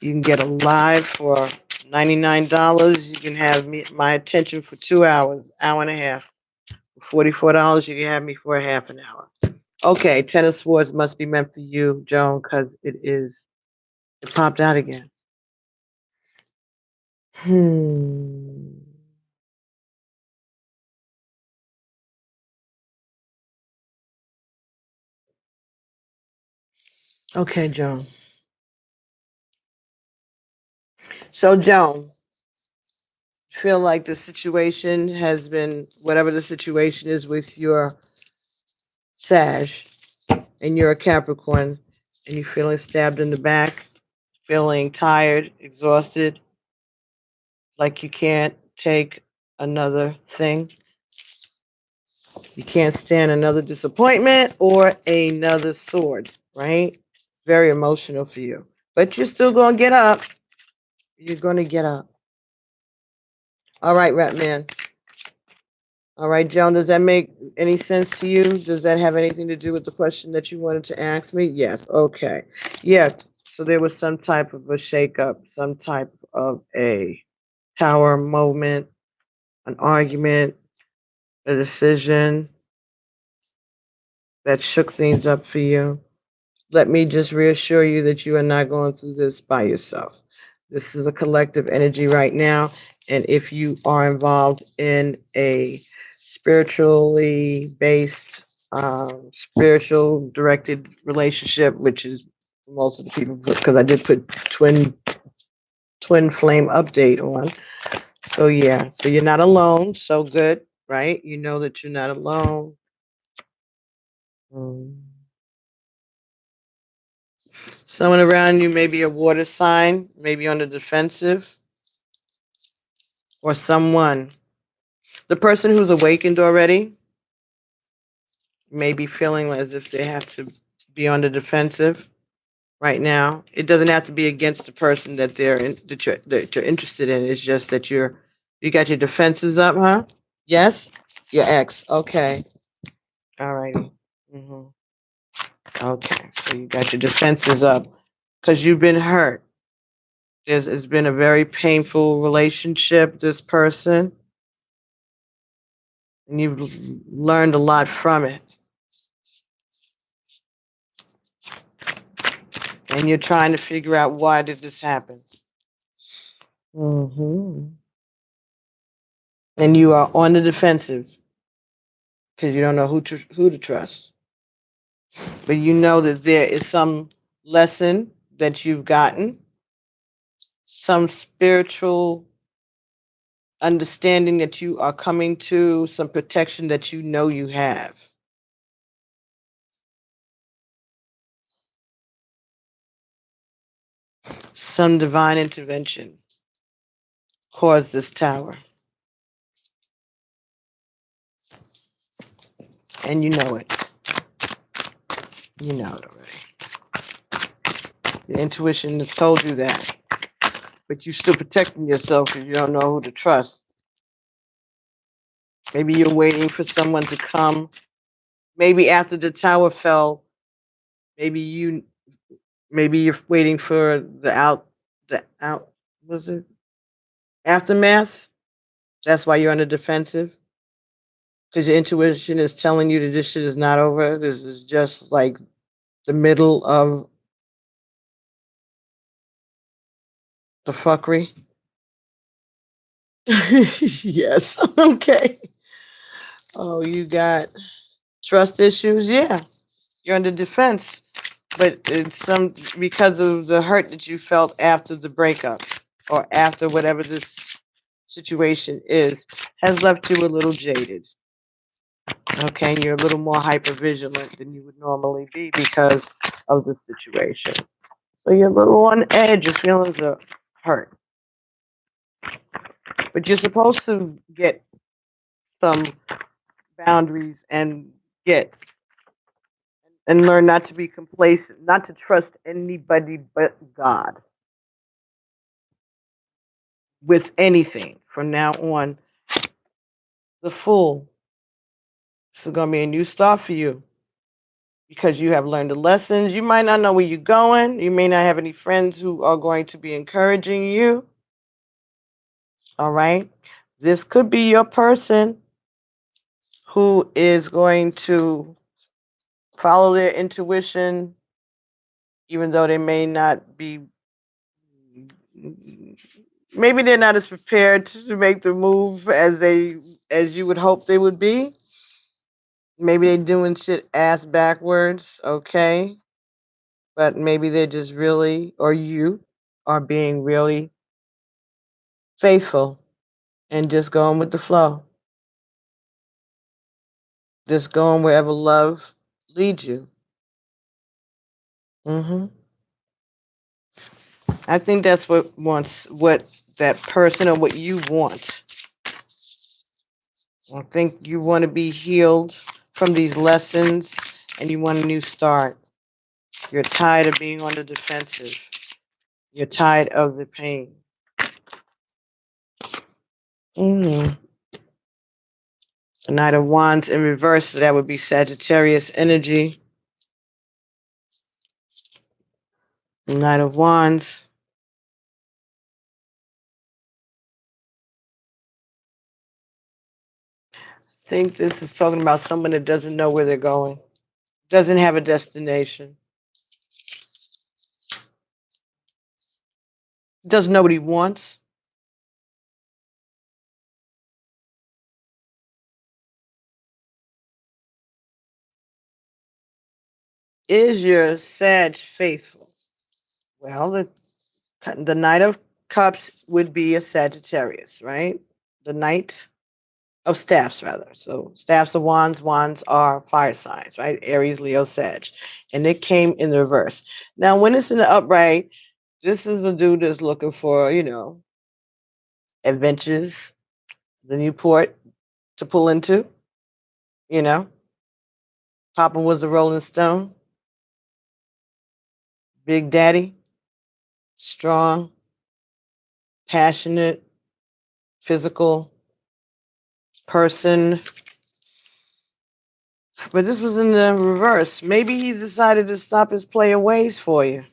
You can get a live for $99. You can have my attention for 2 hours, hour and a half. For $44, you can have me for a half an hour. Okay, Ten of Swords must be meant for you, Joan, because it popped out again. Okay, Joan. So, Joan, feel like the situation has been, whatever the situation is with your Sag, and you're a Capricorn, and you're feeling stabbed in the back, feeling tired, exhausted, like you can't take another thing. You can't stand another disappointment or another sword, right? Very emotional for you. But you're still going to get up. You're going to get up. All right, Rat Man. All right, Joan, does that make any sense to you? Does that have anything to do with the question that you wanted to ask me? Yes. Okay. Yeah. So there was some type of a shakeup, some type of a tower moment, an argument, a decision that shook things up for you. Let me just reassure you that you are not going through this by yourself. This is a collective energy right now. And if you are involved in a spiritually based, spiritual directed relationship, which is most of the people, because I did put twin flame update on. So yeah, so you're not alone. So good, right? You know that you're not alone. Someone around you may be a water sign, maybe on the defensive, or someone. The person who's awakened already may be feeling as if they have to be on the defensive right now. It doesn't have to be against the person that you're interested in. It's just that you got your defenses up, huh? Yes, your ex. Okay, all righty. Okay, so you got your defenses up because you've been hurt. It's been a very painful relationship, this person, and you've learned a lot from it. And you're trying to figure out, why did this happen? And you are on the defensive because you don't know who to trust. But you know that there is some lesson that you've gotten, some spiritual understanding that you are coming to, some protection that you know you have. Some divine intervention caused this tower. And you know it. You know it already. Your intuition has told you that. But you're still protecting yourself because you don't know who to trust. Maybe you're waiting for someone to come. Maybe after the tower fell, maybe you're waiting for the was it aftermath? That's why you're on the defensive. Because your intuition is telling you that this shit is not over. This is just like the middle of the fuckery. Yes. Okay. Oh, you got trust issues? Yeah. You're under defense. But it's some because of the hurt that you felt after the breakup or after whatever this situation is, has left you a little jaded. Okay, you're a little more hyper vigilant than you would normally be because of the situation. So you're a little on edge, your feelings are hurt. But you're supposed to get some boundaries and get and learn not to be complacent, not to trust anybody but God with anything from now on. The Fool. This is going to be a new start for you because you have learned the lessons. You might not know where you're going. You may not have any friends who are going to be encouraging you. All right. This could be your person who is going to follow their intuition, even though they may not be, maybe they're not as prepared to make the move as you would hope they would be. Maybe they're doing shit ass backwards, okay? But maybe they're just really, or you are being really faithful and just going with the flow. Just going wherever love leads you. hmm I think that's what that person or what you want. I think you want to be healed from these lessons and you want a new start. You're tired of being on the defensive. You're tired of the pain. Mm. The Knight of Wands in reverse, so that would be Sagittarius energy. The Knight of Wands. I think this is talking about someone that doesn't know where they're going, doesn't have a destination, doesn't know what he wants. Is your Sag faithful? Well, the Knight of Cups would be a Sagittarius, right? The Knight of Staffs, rather. So Staffs of Wands, Wands are fire signs, right? Aries, Leo, Sag. And it came in the reverse. Now, when it's in the upright, this is a dude that's looking for, adventures, the new port to pull into, you know. Papa was a Rolling Stone, Big Daddy, strong, passionate, physical person. But this was in the reverse. Maybe he decided to stop his player ways for you.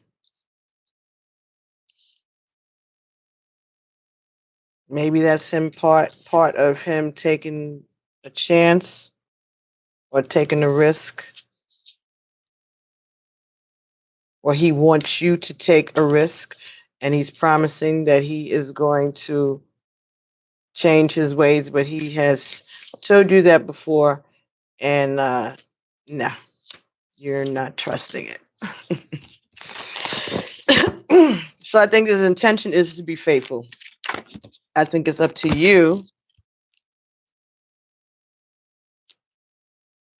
Maybe that's him part of him taking a chance or taking a risk, or he wants you to take a risk, and he's promising that he is going to change his ways, but he has told you that before, and no, you're not trusting it. So I think his intention is to be faithful. I think it's up to you.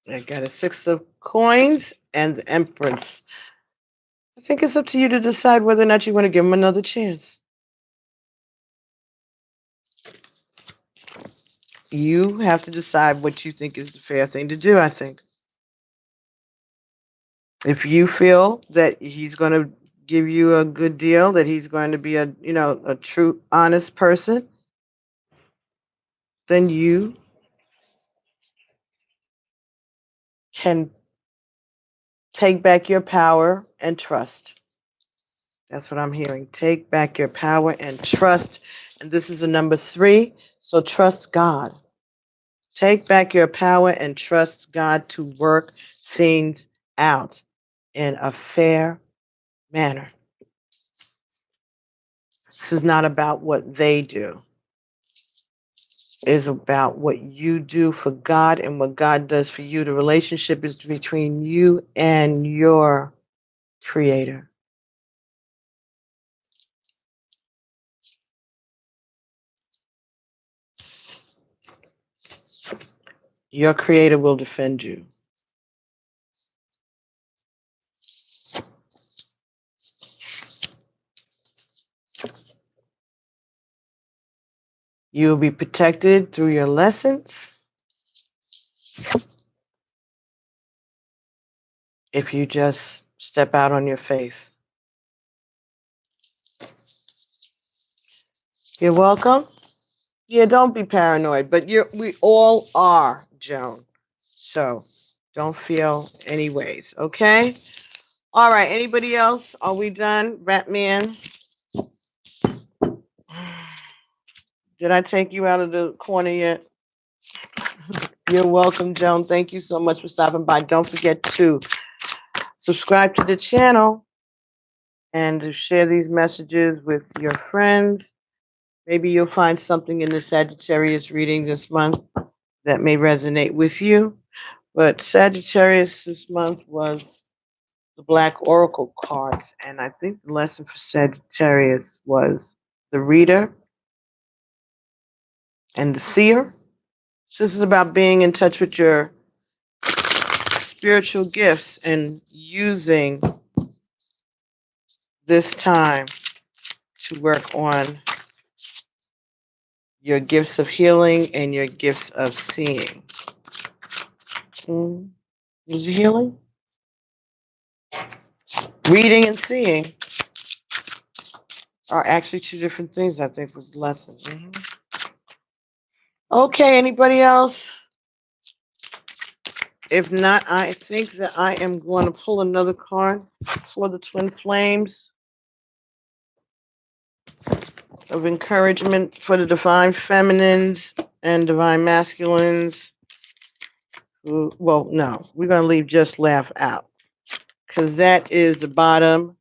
I got a 6 of coins and the Empress. I think it's up to you to decide whether or not you want to give him another chance. You have to decide what you think is the fair thing to do, I think. If you feel that he's going to give you a good deal, that he's going to be a true, honest person, then you can take back your power and trust. That's what I'm hearing. Take back your power and trust. And this is a number 3, so trust God. Take back your power and trust God to work things out in a fair manner. This is not about what they do. It's about what you do for God and what God does for you. The relationship is between you and your Creator. Your Creator will defend you. You will be protected through your lessons if you just step out on your faith. You're welcome. Yeah, don't be paranoid, but we all are, Joan. So don't feel any ways, okay? All right, anybody else? Are we done? Batman? Did I take you out of the corner yet? You're welcome, Joan. Thank you so much for stopping by. Don't forget to subscribe to the channel and to share these messages with your friends. Maybe you'll find something in the Sagittarius reading this month that may resonate with you. But Sagittarius this month was the Black Oracle cards, and I think the lesson for Sagittarius was the reader and the seer. So this is about being in touch with your spiritual gifts and using this time to work on your gifts of healing and your gifts of seeing. Is it healing? Reading and seeing are actually 2 different things, I think, was the lesson. Okay, anybody else? If not, I think that I am going to pull another card for the Twin Flames of encouragement for the Divine Feminines and Divine Masculines. Well, no, we're going to leave Just Laugh out because that is the bottom.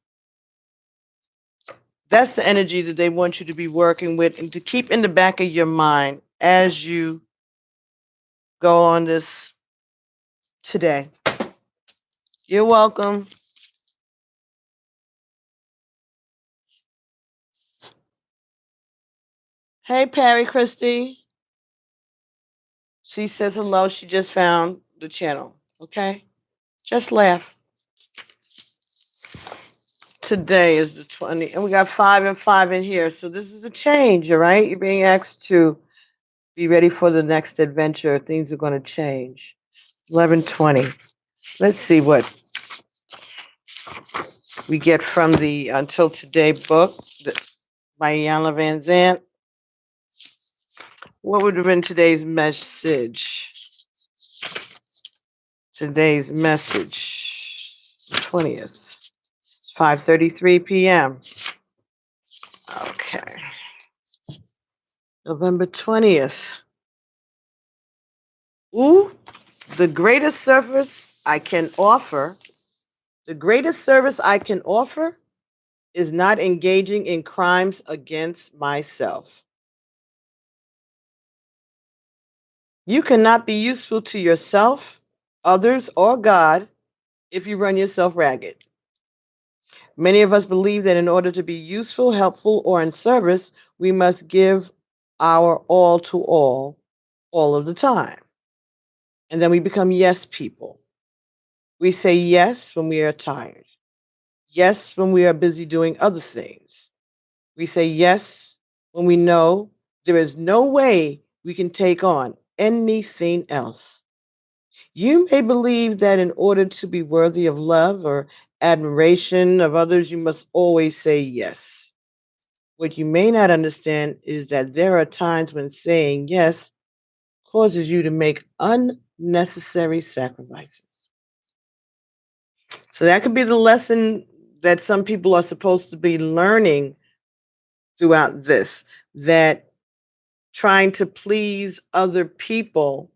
That's the energy that they want you to be working with and to keep in the back of your mind as you go on this today. You're welcome. Hey, Perry Christie. She says hello. She just found the channel. Okay? Just laugh. Today is the 20th, and we got 5 and 5 in here. So this is a change, all right? You're being asked to be ready for the next adventure. Things are going to change. 11:20. Let's see what we get from the Until Today book by Iyanla Van Zant. What would have been today's message? Today's message, 20th. It's 5:33 p.m. Okay. November 20th. Ooh, the greatest service I can offer, the greatest service I can offer is not engaging in crimes against myself. You cannot be useful to yourself, others, or God if you run yourself ragged. Many of us believe that in order to be useful, helpful, or in service, we must give our all to all of the time. And then we become yes people. We say yes when we are tired, yes when we are busy doing other things. We say yes when we know there is no way we can take on anything else. You may believe that in order to be worthy of love or admiration of others, you must always say yes. What you may not understand is that there are times when saying yes causes you to make unnecessary sacrifices. So that could be the lesson that some people are supposed to be learning throughout this, that trying to please other people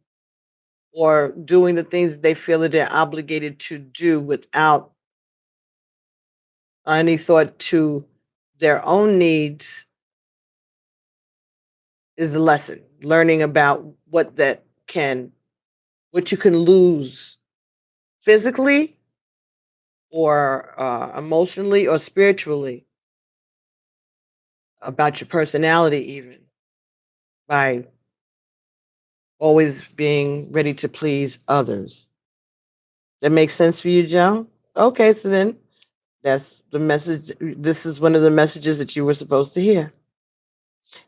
or doing the things that they feel that they're obligated to do without any thought to their own needs is the lesson. Learning about what you can lose physically or emotionally or spiritually about your personality, even by always being ready to please others. That makes sense for you, Joe? Okay, so then that's the message. This is one of the messages that you were supposed to hear.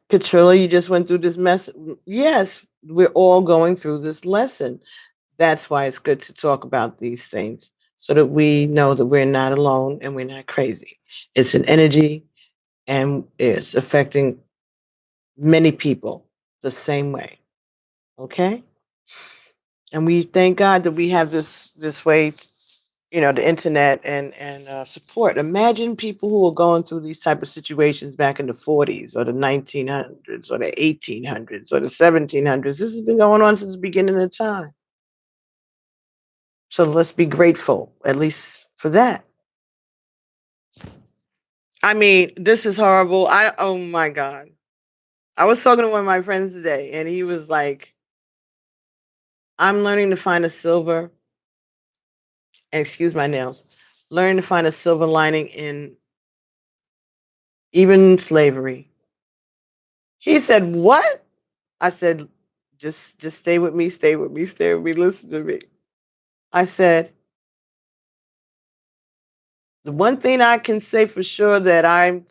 Katrilla, you just went through this mess. Yes, we're all going through this lesson. That's why it's good to talk about these things so that we know that we're not alone and we're not crazy. It's an energy and it's affecting many people the same way. Okay? And we thank God that we have this way, the internet and support. Imagine people who were going through these type of situations back in the 40s or the 1900s or the 1800s or the 1700s. This has been going on since the beginning of time. So let's be grateful, at least for that. I mean, this is horrible. Oh my God. I was talking to one of my friends today, and he was like, I'm learning to find a silver, excuse my nails, learning to find a silver lining in even slavery. He said, what? I said, just stay with me, stay with me, stay with me, listen to me. I said, the one thing I can say for sure that I'm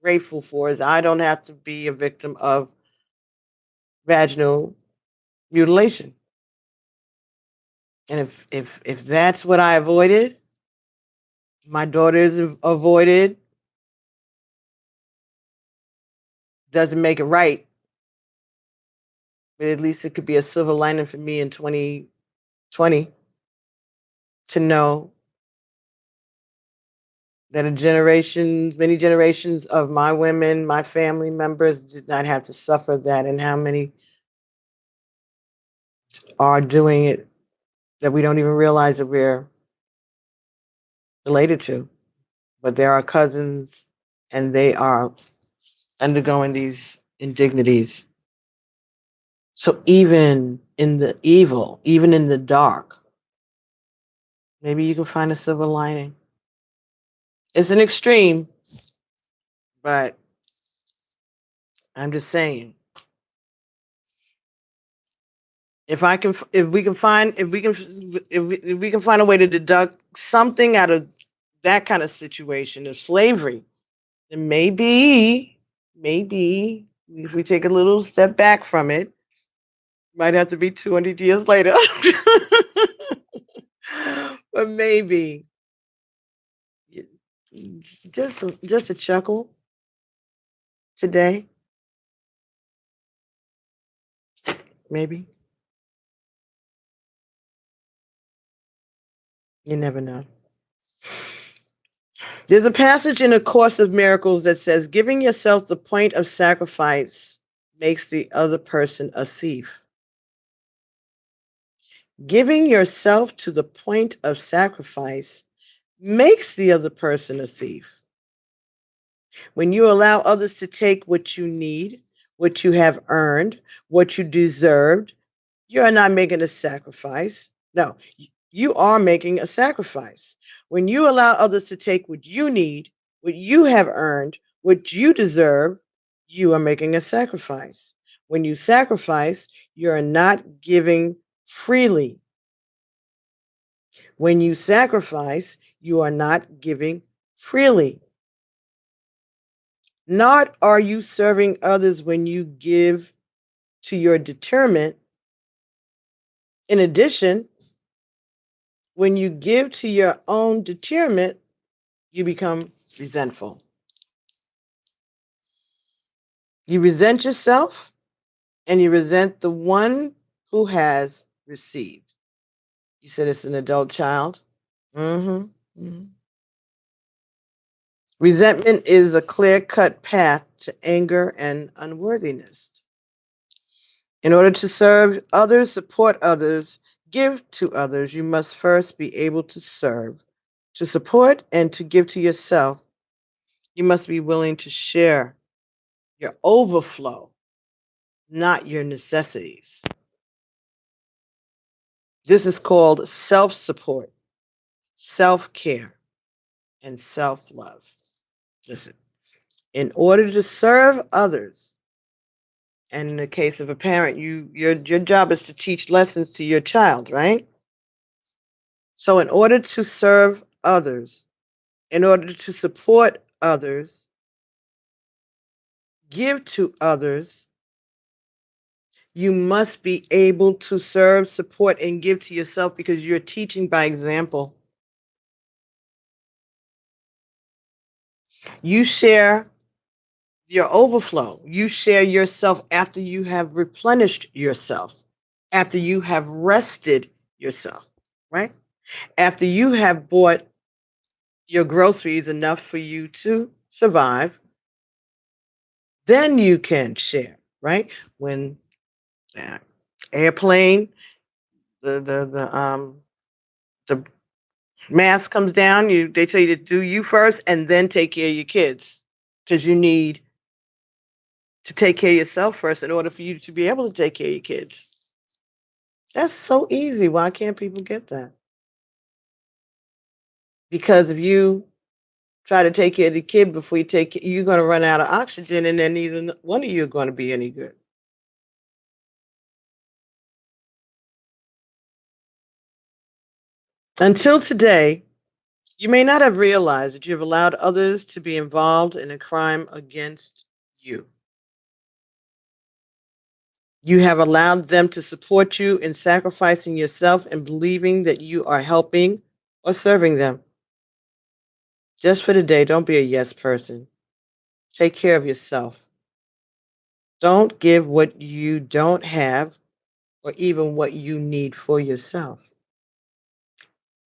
grateful for is I don't have to be a victim of vaginal mutilation. And if that's what I avoided, my daughters avoided, doesn't make it right, but at least it could be a silver lining for me in 2020 to know that many generations of my women, my family members did not have to suffer that, and how many are doing it that we don't even realize that we're related to. But there are cousins, and they are undergoing these indignities. So even in the evil, even in the dark, maybe you can find a silver lining. It's an extreme, but I'm just saying, if we can find a way to deduct something out of that kind of situation of slavery, then maybe if we take a little step back from it, might have to be 200 years later, but maybe just a chuckle today, maybe. You never know. There's a passage in A Course of Miracles that says, giving yourself the point of sacrifice makes the other person a thief. Giving yourself to the point of sacrifice makes the other person a thief. When you allow others to take what you need, what you have earned, what you deserved, you are not making a sacrifice. No, you are making a sacrifice. When you allow others to take what you need, what you have earned, what you deserve, you are making a sacrifice. When you sacrifice, you are not giving freely. When you sacrifice, you are not giving freely. Not are you serving others when you give to your determinant. In addition, when you give to your own determinant, you become resentful. You resent yourself and you resent the one who has received. You said it's an adult child. Mm-hmm. Mm-hmm. Resentment is a clear cut path to anger and unworthiness. In order to serve others, support others, give to others, you must first be able to serve. To support and to give to yourself, you must be willing to share your overflow, not your necessities. This is called self support, self care, and self love. Listen, in order to serve others, and in the case of a parent, your job is to teach lessons to your child, right? So, in order to serve others, in order to support others, give to others, you must be able to serve, support, and give to yourself because you're teaching by example. You share your overflow. You share yourself after you have replenished yourself, after you have rested yourself, right? After you have bought your groceries enough for you to survive, then you can share, right? When the airplane, the mask comes down, they tell you to do you first and then take care of your kids because you need to take care of yourself first in order for you to be able to take care of your kids. That's so easy. Why can't people get that? Because if you try to take care of the kid before you you're going to run out of oxygen, and then neither one of you are going to be any good. Until today, you may not have realized that you have allowed others to be involved in a crime against you. You have allowed them to support you in sacrificing yourself and believing that you are helping or serving them. Just for today, don't be a yes person. Take care of yourself. Don't give what you don't have or even what you need for yourself.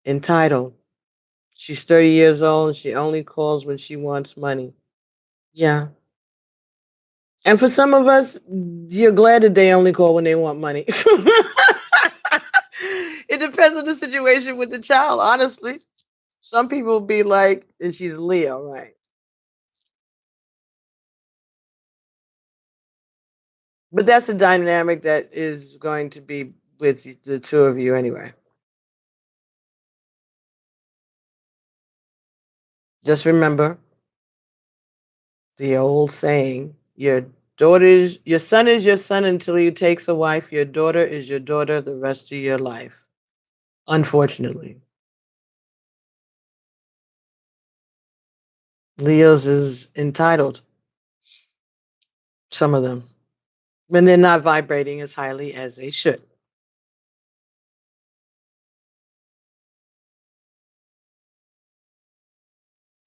Entitled, she's 30 years old and she only calls when she wants money. Yeah. And for some of us, you're glad that they only call when they want money. It depends on the situation with the child, honestly. Some people be like, and she's Leo, right? But that's a dynamic that is going to be with the two of you anyway. Just remember the old saying, your son is your son until he takes a wife, your daughter is your daughter the rest of your life. Unfortunately. Leos is entitled, some of them, when they're not vibrating as highly as they should.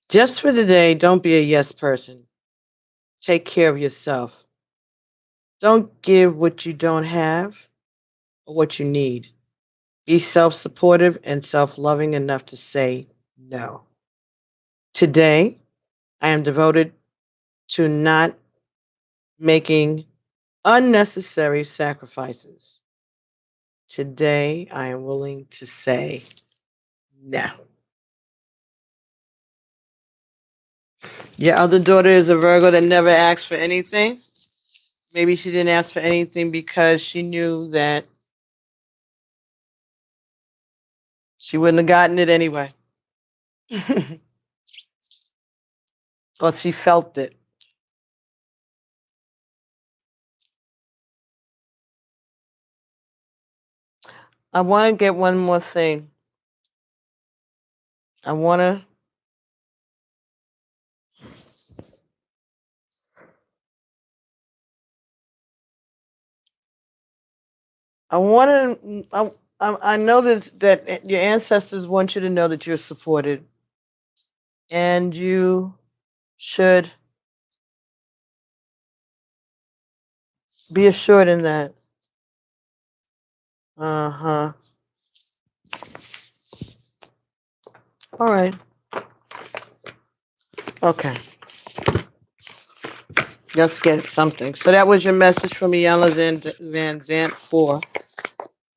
Just for today, don't be a yes person. Take care of yourself. Don't give what you don't have or what you need. Be self supportive and self loving enough to say no. Today, I am devoted to not making unnecessary sacrifices. Today, I am willing to say no. Your other daughter is a Virgo that never asked for anything. Maybe she didn't ask for anything because she knew that she wouldn't have gotten it anyway. Or she felt it. I want to get one more thing. I want to. I want to. I know that your ancestors want you to know that you're supported, and you should be assured in that. Uh huh. All right. Okay. Let's get something. So that was your message from Iyanla Van Zant for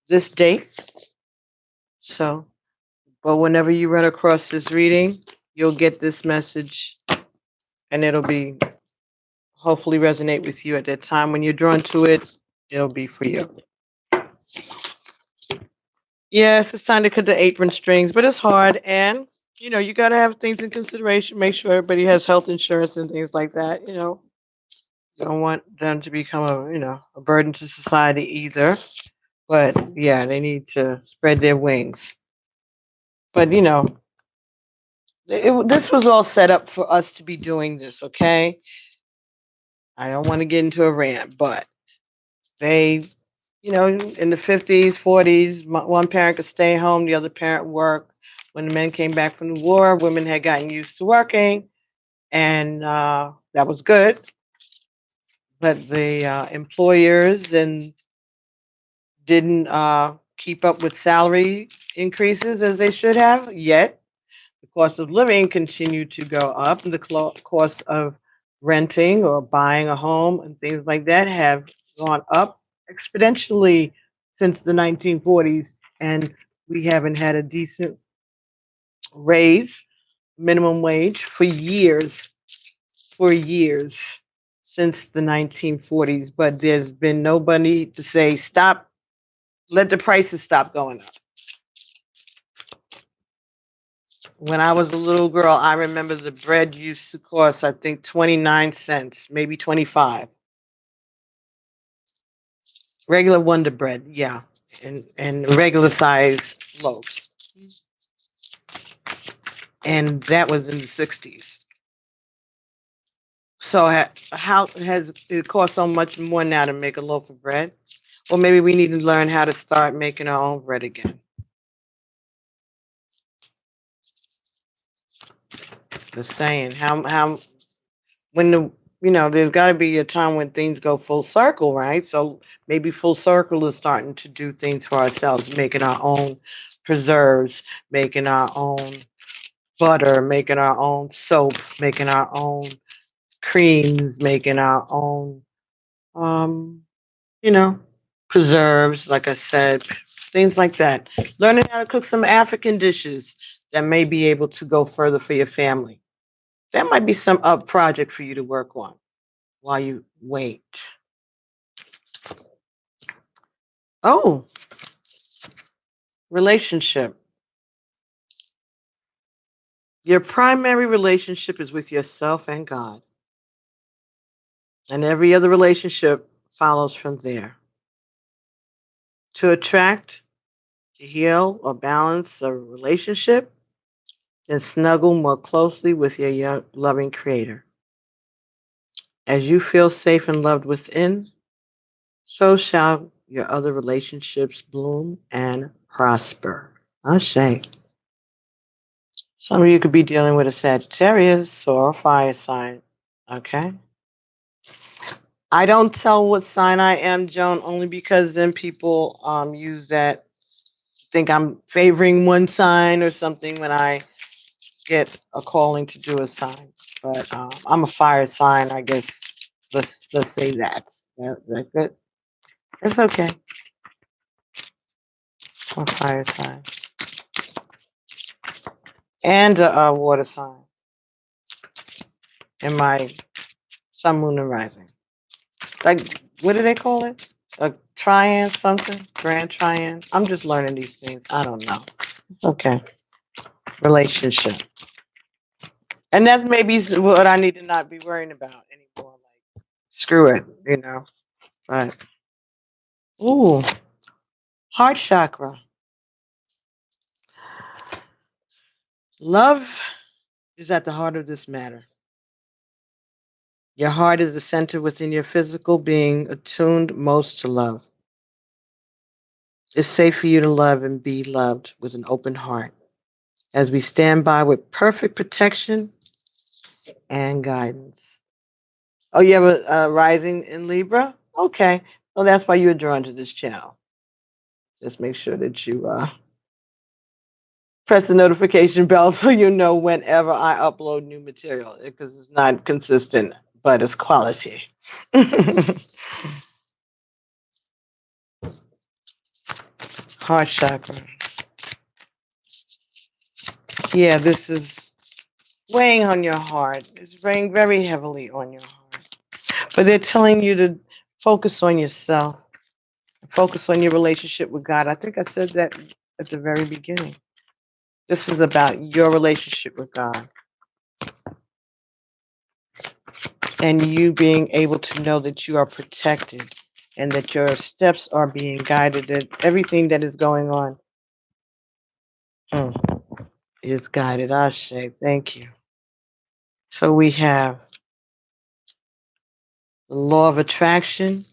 this date. So, but whenever you run across this reading, you'll get this message, and it'll be hopefully resonate with you at that time. When you're drawn to it, it'll be for you. Yes, it's time to cut the apron strings, but it's hard, and you got to have things in consideration. Make sure everybody has health insurance and things like that. You don't want them to become a burden to society either. But yeah, they need to spread their wings. But this was all set up for us to be doing this. Okay, I don't want to get into a rant, but they, in the 50s, 40s, one parent could stay home, the other parent work. When the men came back from the war, women had gotten used to working, and that was good. But the employers and didn't keep up with salary increases as they should have yet. The cost of living continued to go up, and the cost of renting or buying a home and things like that have gone up exponentially since the 1940s, and we haven't had a decent raise, minimum wage, for years since the 1940s. But there's been nobody to say, stop, let the prices stop going up. When I was a little girl, I remember the bread used to cost, I think, 29 cents, maybe 25. Regular Wonder Bread, yeah, and regular size loaves. And that was in the 60s. So how has it cost so much more now to make a loaf of bread? Or maybe we need to learn how to start making our own bread again. Just saying, how when there's got to be a time when things go full circle, right? So maybe full circle is starting to do things for ourselves, making our own preserves, making our own butter, making our own soap, making our own creams, making our own um you know preserves, like I said, things like that. Learning how to cook some African dishes that may be able to go further for your family. That might be some project for you to work on while you wait. Oh, relationship. Your primary relationship is with yourself and God, and every other relationship follows from there. To attract, to heal, or balance a relationship, then snuggle more closely with your young, loving Creator. As you feel safe and loved within, so shall your other relationships bloom and prosper. Ashe. Some of you could be dealing with a Sagittarius or a fire sign. Okay. I don't tell what sign I am, Joan, only because then people use that, think I'm favoring one sign or something when I get a calling to do a sign. But I'm a fire sign, I guess. Let's say that. That good. It's okay. A fire sign and a water sign in my sun, moon, and rising. Like, what do they call it? A trian something? Grand trian? I'm just learning these things. I don't know. It's okay. Relationship. And that's maybe what I need to not be worrying about anymore. Like, screw it, you know. But, ooh, heart chakra. Love is at the heart of this matter. Your heart is the center within your physical being, attuned most to love. It's safe for you to love and be loved with an open heart as we stand by with perfect protection and guidance. Oh, you have a rising in Libra? Okay. Well, that's why you were drawn to this channel. Just make sure that you press the notification bell so you know whenever I upload new material because it's not consistent, but it's quality. Heart chakra. Yeah, this is weighing on your heart. It's weighing very heavily on your heart. But they're telling you to focus on yourself, focus on your relationship with God. I think I said that at the very beginning. This is about your relationship with God and you being able to know that you are protected and that your steps are being guided, that everything that is going on is guided. Ashe, thank you. So we have the law of attraction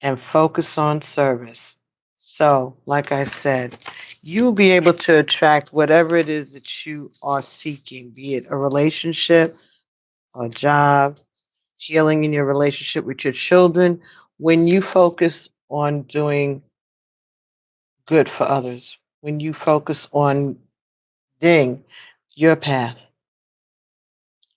and focus on service. So, like I said, you'll be able to attract whatever it is that you are seeking, be it a relationship, a job, healing in your relationship with your children, when you focus on doing good for others, when you focus on ding your path,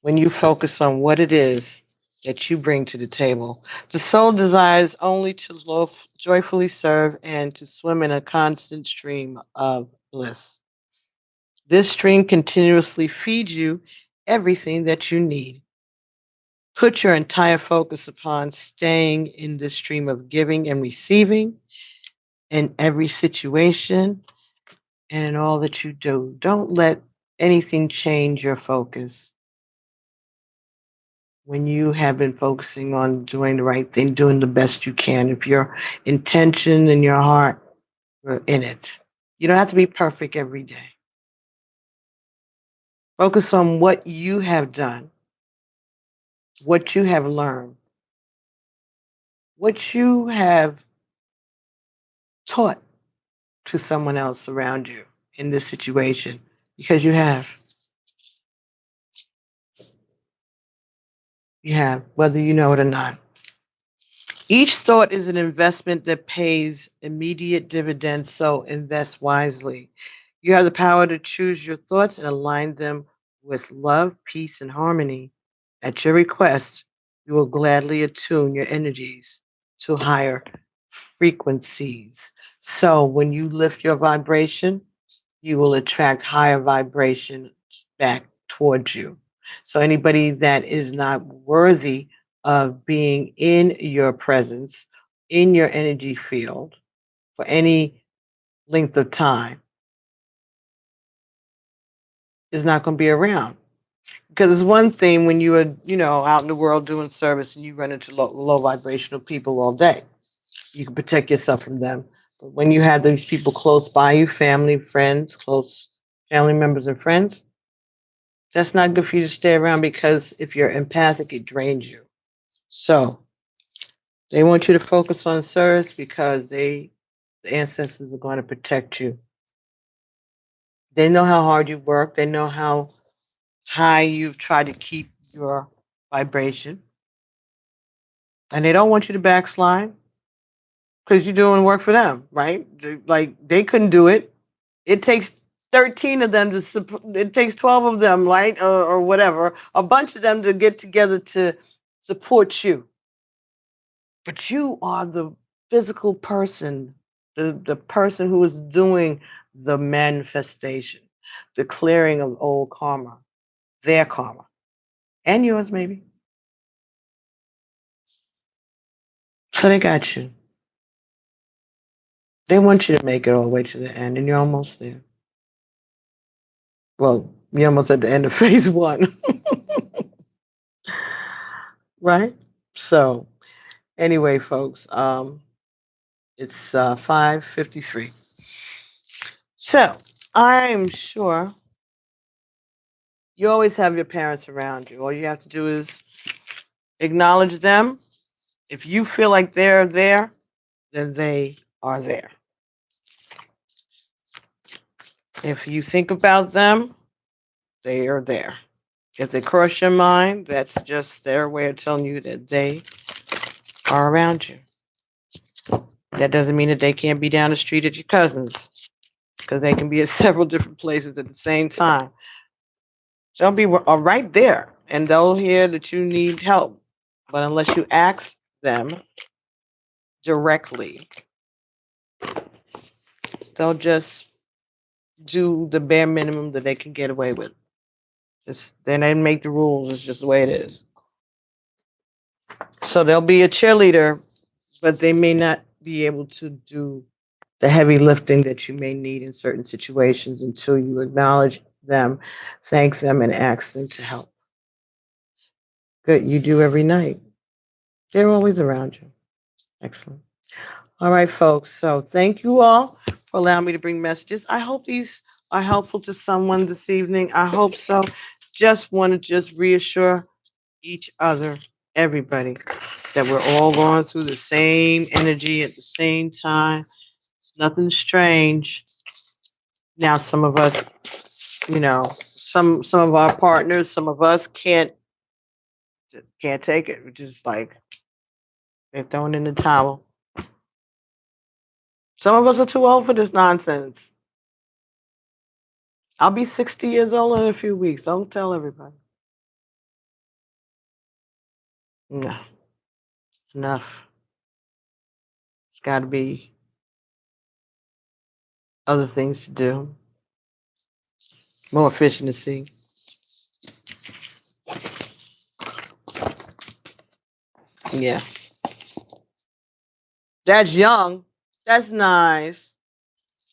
when you focus on what it is that you bring to the table. The soul desires only to joyfully serve and to swim in a constant stream of bliss. This stream continuously feeds you everything that you need. Put your entire focus upon staying in this stream of giving and receiving in every situation and in all that you do. Don't let anything change your focus. When you have been focusing on doing the right thing, doing the best you can, if your intention and your heart are in it, you don't have to be perfect every day. Focus on what you have done, what you have learned, what you have taught to someone else around you in this situation, because you have. You have, whether you know it or not. Each thought is an investment that pays immediate dividends, so invest wisely. You have the power to choose your thoughts and align them with love, peace, and harmony. At your request, you will gladly attune your energies to higher frequencies. So when you lift your vibration, you will attract higher vibrations back towards you. So anybody that is not worthy of being in your presence, in your energy field for any length of time is not going to be around. Because it's one thing when you are, out in the world doing service and you run into low vibrational people all day. You can protect yourself from them. But when you have these people close by you, family, friends, close family members and friends, that's not good for you to stay around because if you're empathic, it drains you. So they want you to focus on service because the ancestors are going to protect you. They know how hard you work. They know how high you've tried to keep your vibration. And they don't want you to backslide because you're doing work for them, right? Like they couldn't do it. It takes 13 of them it takes 12 of them, right? Or whatever, a bunch of them to get together support you. But you are the physical person, the person who is doing the manifestation, the clearing of old karma, their karma, and yours maybe. So they got you. They want you to make it all the way to the end, and you're almost there. Well, you're almost at the end of phase one, right? So anyway, folks, it's 5:53. So I'm sure you always have your parents around you. All you have to do is acknowledge them. If you feel like they're there, then they are there. If you think about them, they are there. If they cross your mind, that's just their way of telling you that they are around you. That doesn't mean that they can't be down the street at your cousin's, because they can be at several different places at the same time. They'll be right there, and they'll hear that you need help. But unless you ask them directly, they'll just do the bare minimum that they can get away with. They didn't make the rules. It's just the way it is. So they'll be a cheerleader, but they may not be able to do the heavy lifting that you may need in certain situations until you acknowledge them, thank them, and ask them to help. Good, you do every night. They're always around you. Excellent. All right, folks. So thank you all for allowing me to bring messages. I hope these are helpful to someone this evening. I hope so. Just want to just reassure each other, everybody, that we're all going through the same energy at the same time. It's nothing strange. Now, some of us, some of our partners, some of us can't take it. We're just like they're throwing in the towel. Some of us are too old for this nonsense. I'll be 60 years old in a few weeks. Don't tell everybody. No, enough. It's got to be other things to do, more efficiency. Yeah, that's young. That's nice.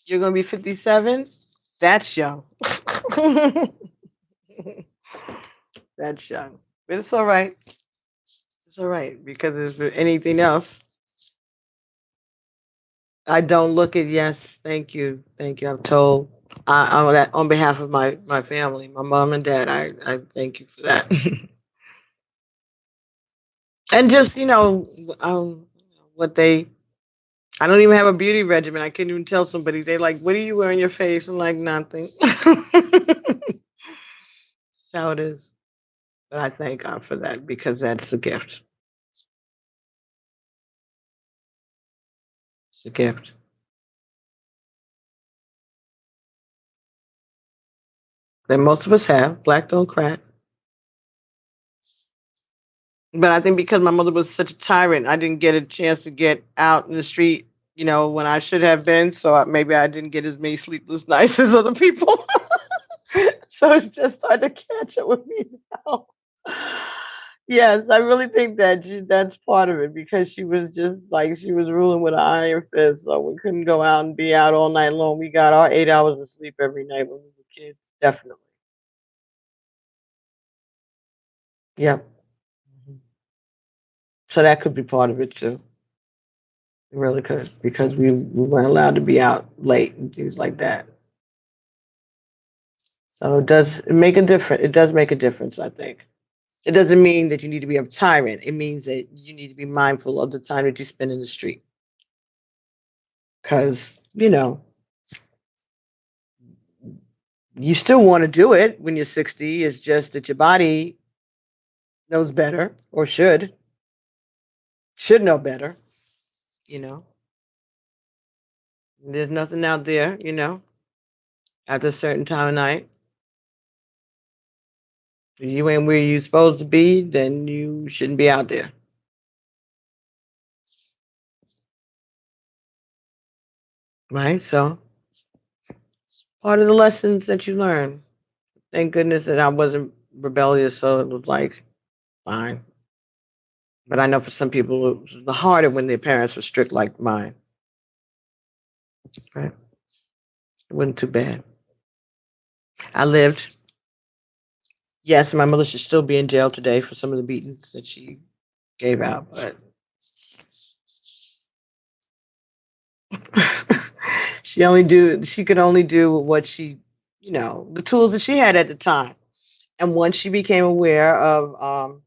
You're gonna be 57. That's young. That's young, but it's all right. It's all right because if anything else, I don't look at yes. Thank you, thank you. I'm told. On behalf of my family, my mom and dad. I thank you for that. And just what they. I don't even have a beauty regimen. I can't even tell somebody. They like, what do you wear on your face? I'm like, nothing. That's how it is. But I thank God for that because that's a gift. It's a gift. That most of us have. Black don't crack. But I think because my mother was such a tyrant, I didn't get a chance to get out in the street, when I should have been. So maybe I didn't get as many sleepless nights as other people. So it's just starting to catch up with me now. Yes, I really think that's part of it because she was just like she was ruling with an iron fist. So we couldn't go out and be out all night long. We got our 8 hours of sleep every night when we were kids. Definitely. Yep. Mhm. So that could be part of it too. It really could because we weren't allowed to be out late and things like that. So it make a difference. It does make a difference, I think. It doesn't mean that you need to be a tyrant. It means that you need to be mindful of the time that you spend in the street. Because, you still want to do it when you're 60. It's just that your body knows better or should know better. You know, there's nothing out there, after a certain time of night. If you ain't where you supposed to be, then you shouldn't be out there. Right? So part of the lessons that you learn. Thank goodness that I wasn't rebellious, so it was like fine. But I know for some people it was the harder when their parents were strict like mine. Right? It wasn't too bad. I lived. Yes, my mother should still be in jail today for some of the beatings that she gave out, but she could only do what she, the tools that she had at the time. And once she became aware of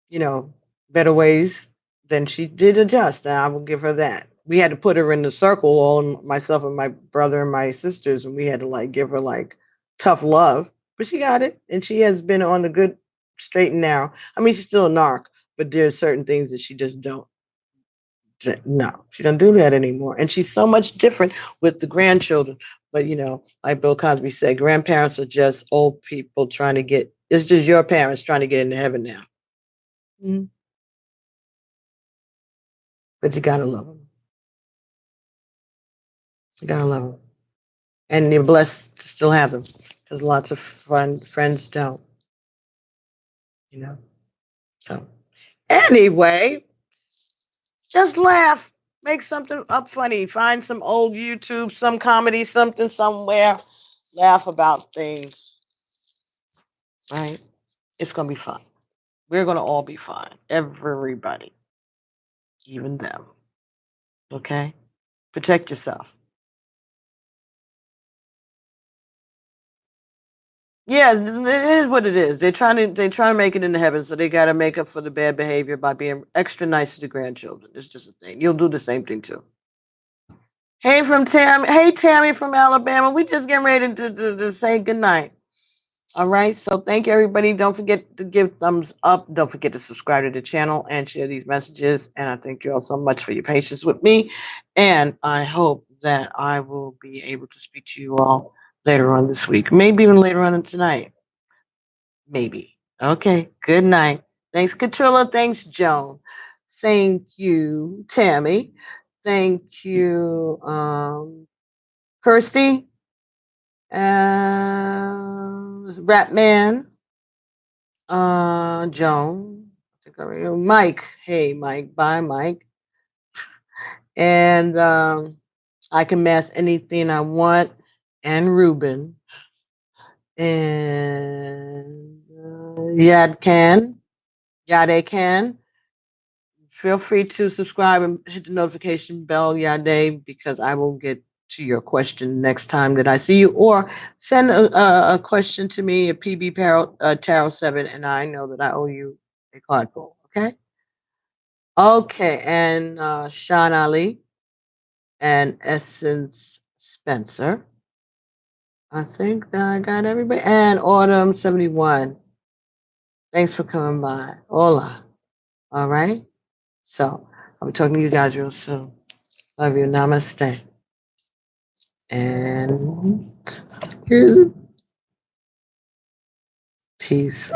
you know, better ways, then she did adjust, and I will give her that. We had to put her in the circle, all myself and my brother and my sisters, and we had to like give her like tough love. But she got it, and she has been on the good straight and narrow. I mean, she's still a narc, but there's certain things that she just don't. No, she don't do that anymore, and she's so much different with the grandchildren. But like Bill Cosby said, grandparents are just old people trying to get. It's just your parents trying to get into heaven now. Mhm. But you gotta love them. You gotta love them, and you're blessed to still have them because lots of fun friends don't. You know. So anyway, just laugh. Make something up funny. Find some old YouTube, some comedy, something somewhere. Laugh about things. Right? It's gonna be fun. We're gonna all be fine. Everybody, even them. Okay? Protect yourself. Yeah, it is what it is. They're trying to make it into heaven, so they got to make up for the bad behavior by being extra nice to the grandchildren. It's just a thing. You'll do the same thing too. Hey from Tam. Hey Tammy from Alabama. We just getting ready to say goodnight. All right. So thank you everybody. Don't forget to give thumbs up. Don't forget to subscribe to the channel and share these messages. And I thank you all so much for your patience with me. And I hope that I will be able to speak to you all later on this week. Maybe even later on tonight. Maybe. Okay. Good night. Thanks, Katrilla. Thanks, Joan. Thank you, Tammy. Thank you, Kirsty. Ratman. Joan. Mike. Hey, Mike. Bye, Mike. And I can mask anything I want. And Ruben. And Yad can. Yade can. Feel free to subscribe and hit the notification bell, Yade, because I will get to your question next time that I see you, or send a question to me at PB Tarot 7, and I know that I owe you a card pull. Okay. Okay, and Sean Ali and Essence Spencer. I think that I got everybody. And Autumn 71. Thanks for coming by. Hola. All right. So I'll be talking to you guys real soon. Love you. Namaste. And here's peace.